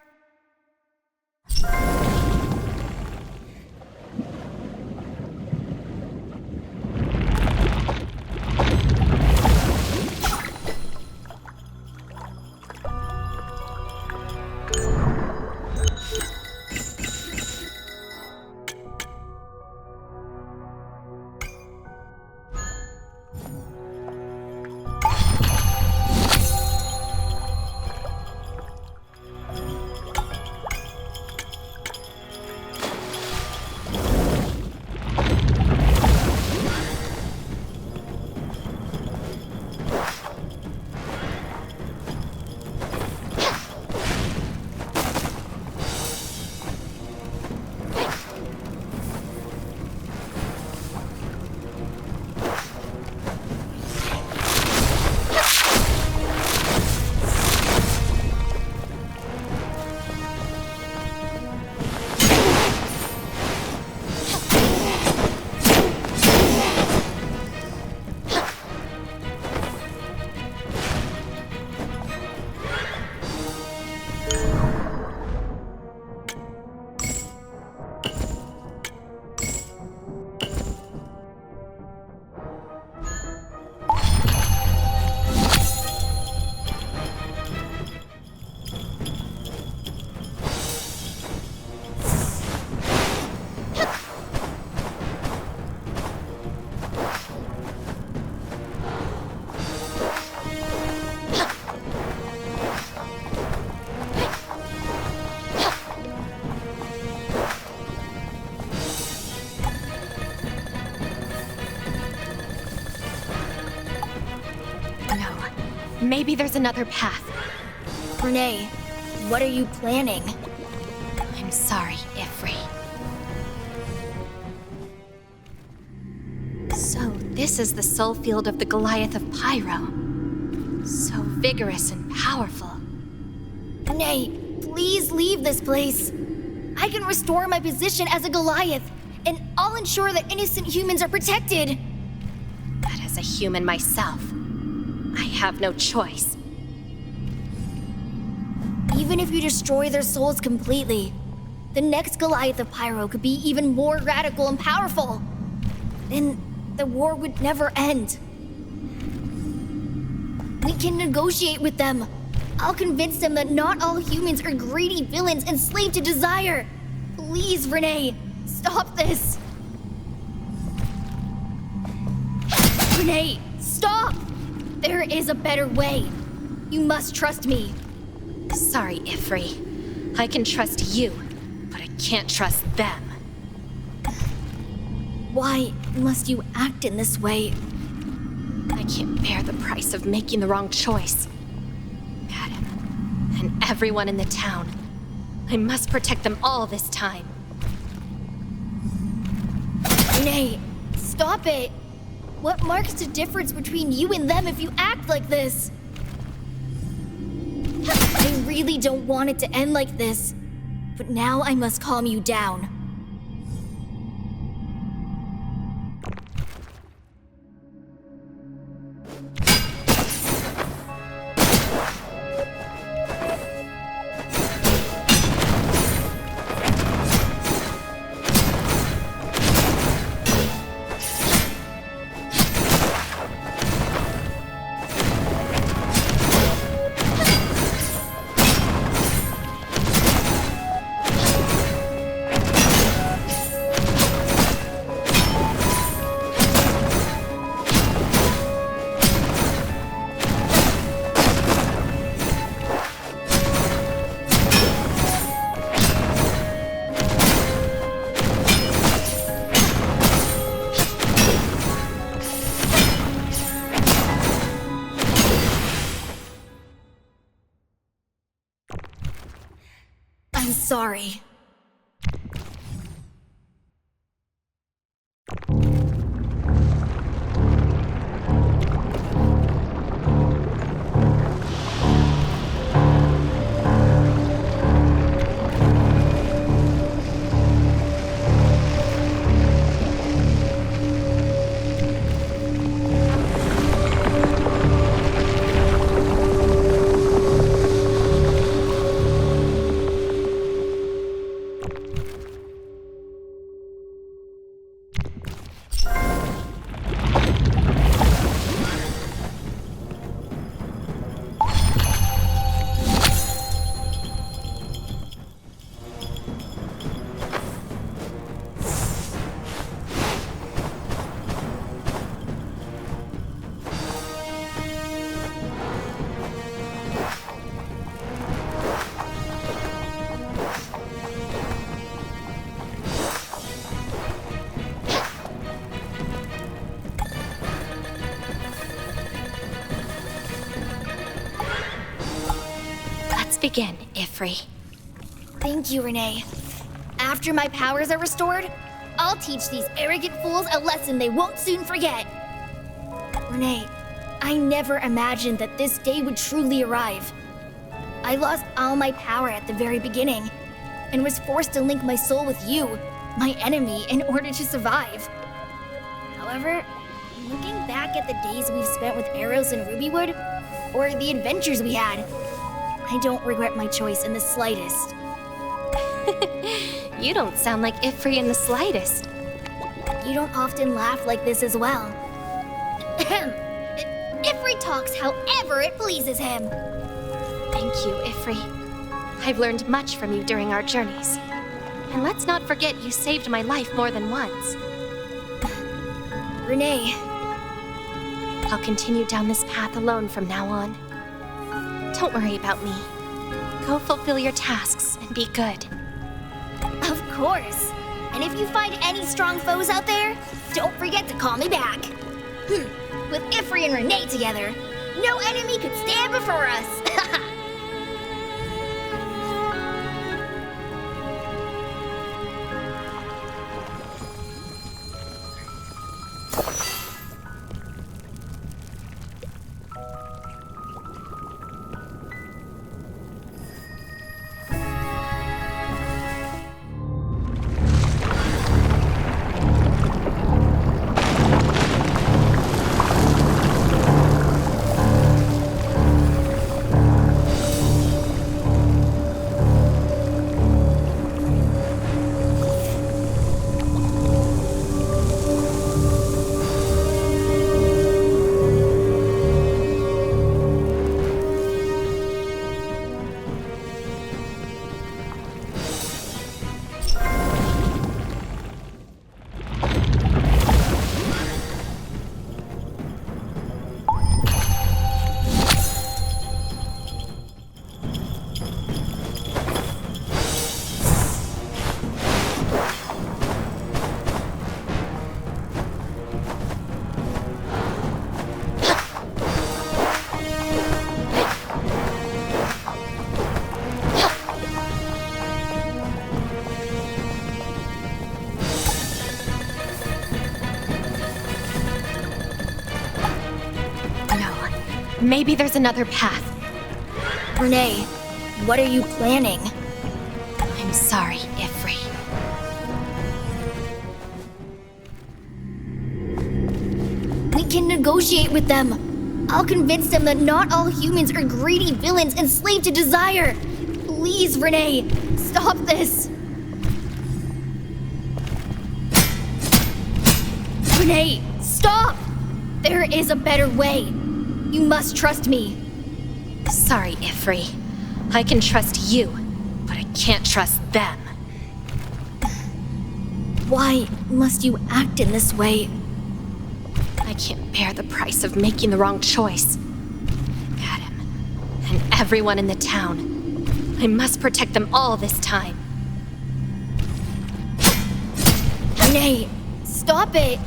C: Maybe there's another path.
K: Renee, what are you planning?
C: I'm sorry, Ifri. So, this is the soul field of the Goliath of Pyro. So vigorous and powerful.
K: Renee, please leave this place. I can restore my position as a Goliath, and I'll ensure that innocent humans are protected.
C: But as a human myself, I have no choice.
K: Even if you destroy their souls completely, the next Goliath of Pyro could be even more radical and powerful. Then the war would never end. We can negotiate with them. I'll convince them that not all humans are greedy villains enslaved to desire. Please, Renee, stop this. Renee, stop! There is a better way. You must trust me.
C: Sorry, Ifri. I can trust you, but I can't trust them.
K: Why must you act in this way?
C: I can't bear the price of making the wrong choice. Adam, and everyone in the town. I must protect them all this time.
K: Renee, stop it! What marks the difference between you and them if you act like this? I really don't want it to end like this, but now I must calm you down. I'm sorry.
C: Begin, Ifri.
K: Thank you, Renee. After my powers are restored, I'll teach these arrogant fools a lesson they won't soon forget. Renee, I never imagined that this day would truly arrive. I lost all my power at the very beginning, and was forced to link my soul with you, my enemy, in order to survive. However, looking back at the days we've spent with Eros and Rubywood, or the adventures we had, I don't regret my choice in the slightest.
C: You don't sound like Ifri in the slightest.
K: You don't often laugh like this as well. Ifri talks however it pleases him.
C: Thank you, Ifri. I've learned much from you during our journeys. And let's not forget you saved my life more than once.
K: Renee.
C: I'll continue down this path alone from now on. Don't worry about me. Go fulfill your tasks and be good.
K: Of course. And if you find any strong foes out there, don't forget to call me back. With Ifri and Renee together, No enemy could stand before us!
C: Maybe there's another path.
K: Renee, what are you planning?
C: I'm sorry, Ifri.
K: We can negotiate with them. I'll convince them that not all humans are greedy villains enslaved to desire. Please, Renee, stop this. Renee, stop! There is a better way. You must trust me.
C: Sorry, Ifri. I can trust you, but I can't trust them.
K: Why must you act in this way?
C: I can't bear the price of making the wrong choice. Adam, and everyone in the town. I must protect them all this time.
K: Renee, stop it!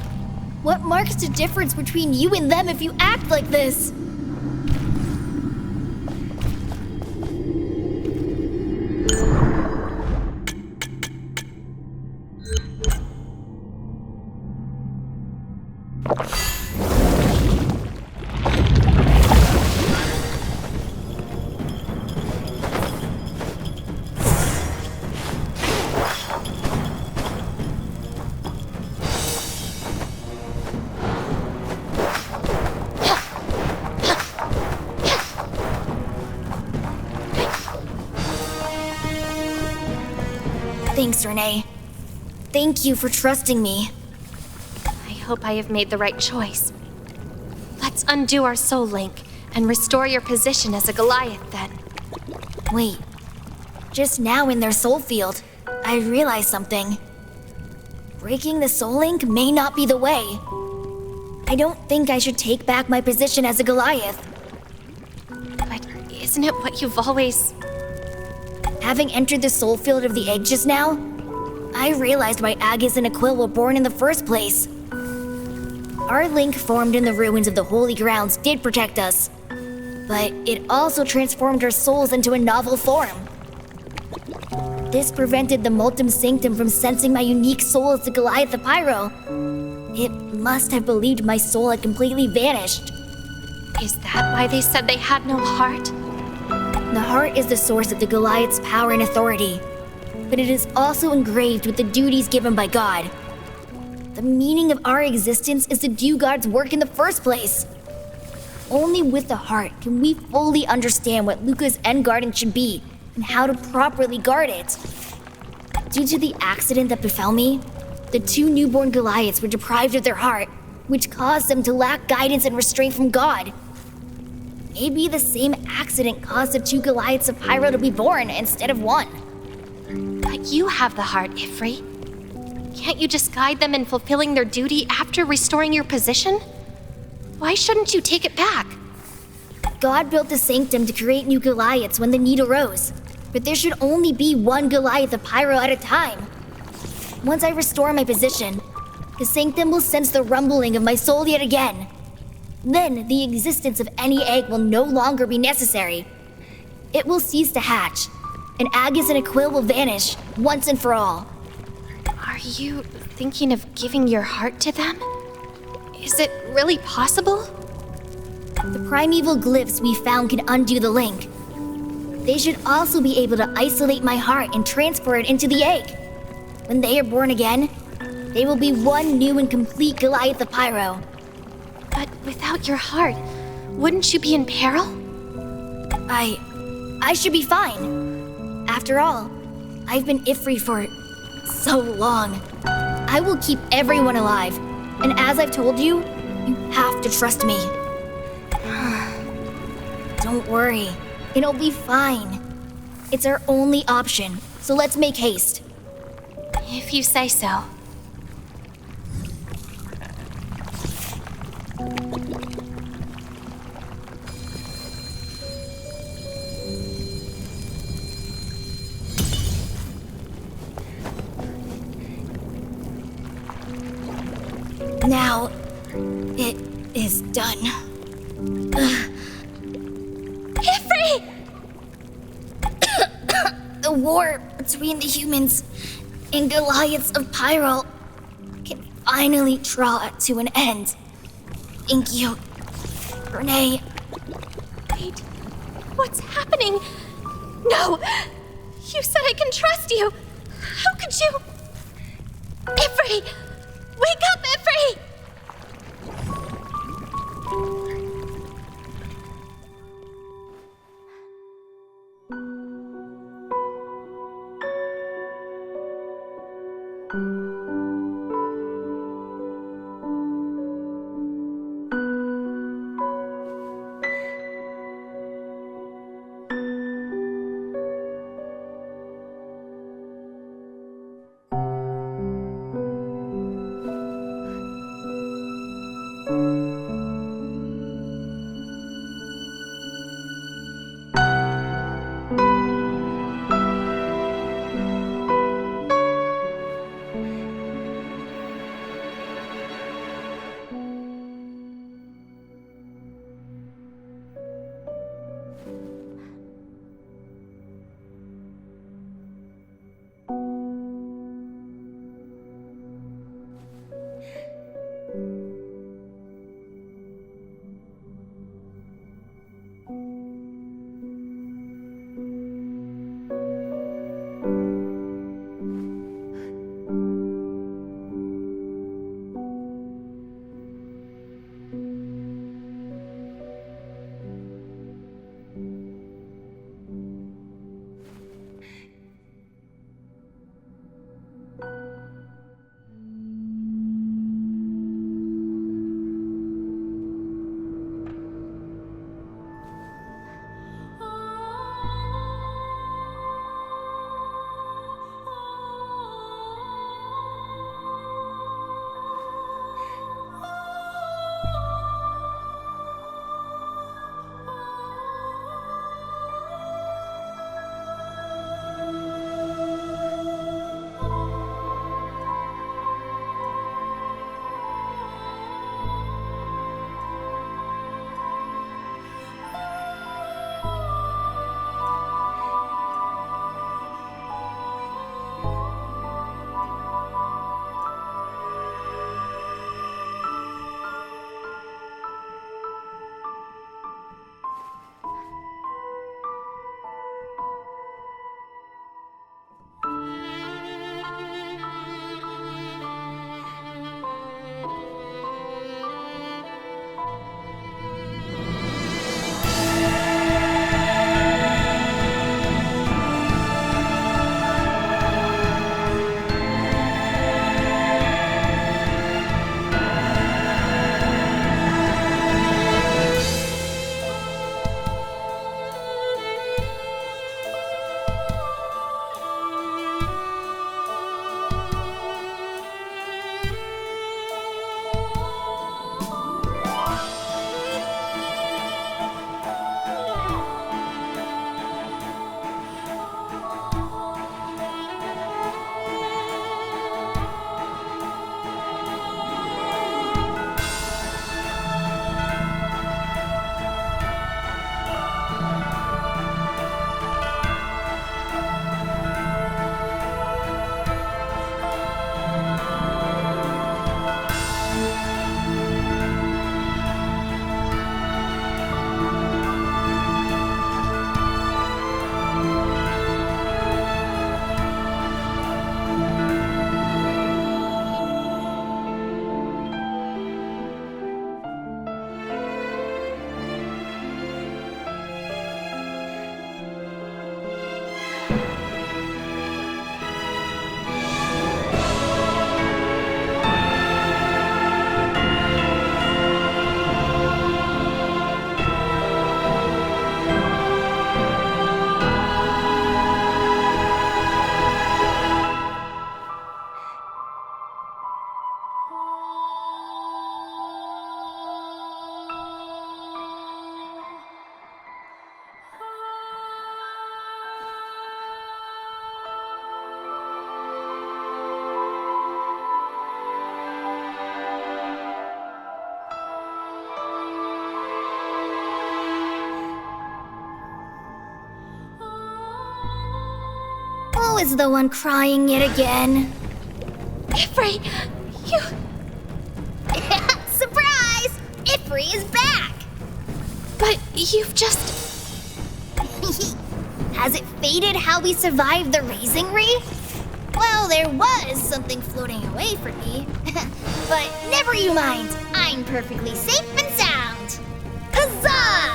K: What marks the difference between you and them if you act like this? Thanks, Renee. Thank you for trusting me.
C: I hope I have made the right choice. Let's undo our soul link and restore your position as a Goliath then.
K: Wait. Just now in their soul field, I realized something. Breaking the soul link may not be the way. I don't think I should take back my position as a Goliath.
C: But isn't it what you've always...
K: Having entered the soul field of the egg just now, I realized why Agus and Aquil were born in the first place. Our link formed in the ruins of the Holy Grounds did protect us, but it also transformed our souls into a novel form. This prevented the Multum Sanctum from sensing my unique soul as the Goliath of Pyro. It must have believed my soul had completely vanished.
C: Is that why they said they had no heart?
K: The heart is the source of the Goliath's power and authority, but it is also engraved with the duties given by God. The meaning of our existence is to do God's work in the first place. Only with the heart can we fully understand what Luca's end garden should be and how to properly guard it. Due to the accident that befell me, the two newborn Goliaths were deprived of their heart, which caused them to lack guidance and restraint from God. Maybe the same accident caused the two Goliaths of Pyro to be born instead of one.
C: But you have the heart, Ifri. Can't you just guide them in fulfilling their duty after restoring your position? Why shouldn't you take it back?
K: God built the Sanctum to create new Goliaths when the need arose, but there should only be one Goliath of Pyro at a time. Once I restore my position, the Sanctum will sense the rumbling of my soul yet again. Then the existence of any egg will no longer be necessary. It will cease to hatch, and Agus and Aquil will vanish once and for all.
C: Are you thinking of giving your heart to them? Is it really possible?
K: The primeval glyphs we found can undo the link. They should also be able to isolate my heart and transfer it into the egg. When they are born again, they will be one new and complete Goliath of Pyro.
C: But without your heart, wouldn't you be in peril?
K: I should be fine. After all, I've been Ifri for so long. I will keep everyone alive. And as I've told you, you have to trust me. Don't worry, it'll be fine. It's our only option, so let's make haste.
C: If you say so.
K: Now, it is done.
C: Ifri!
K: The war between the humans and Goliaths of Pyro can finally draw to an end. Thank you, Renee.
C: Wait, what's happening? No! You said I can trust you! How could you? Ifri! Wake up, Ifri!
K: always the one crying yet again.
C: Ifri, you...
K: Surprise! Ifri is back!
C: But you've just...
K: Has it faded how we survived the raising reef? Well, there was something floating away from me. But never you mind. I'm perfectly safe and sound. Huzzah!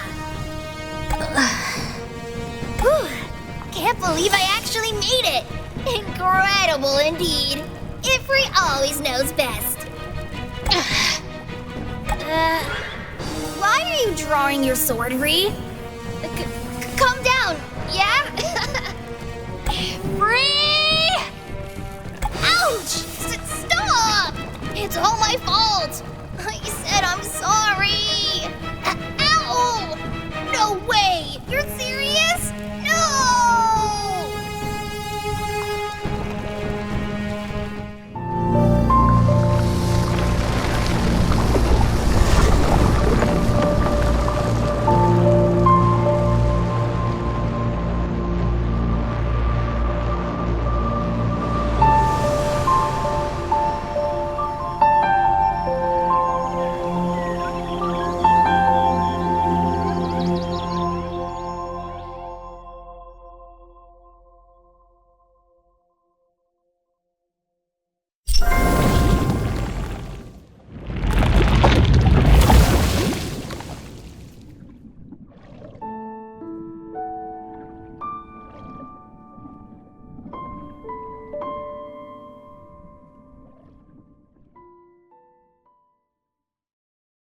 K: Whew. Can't believe I actually made it. Incredible indeed. Ifri always knows best. Why are you drawing your sword, Ree? Calm down, yeah? Ree! Ouch! Stop! It's all my fault. I said I'm sorry.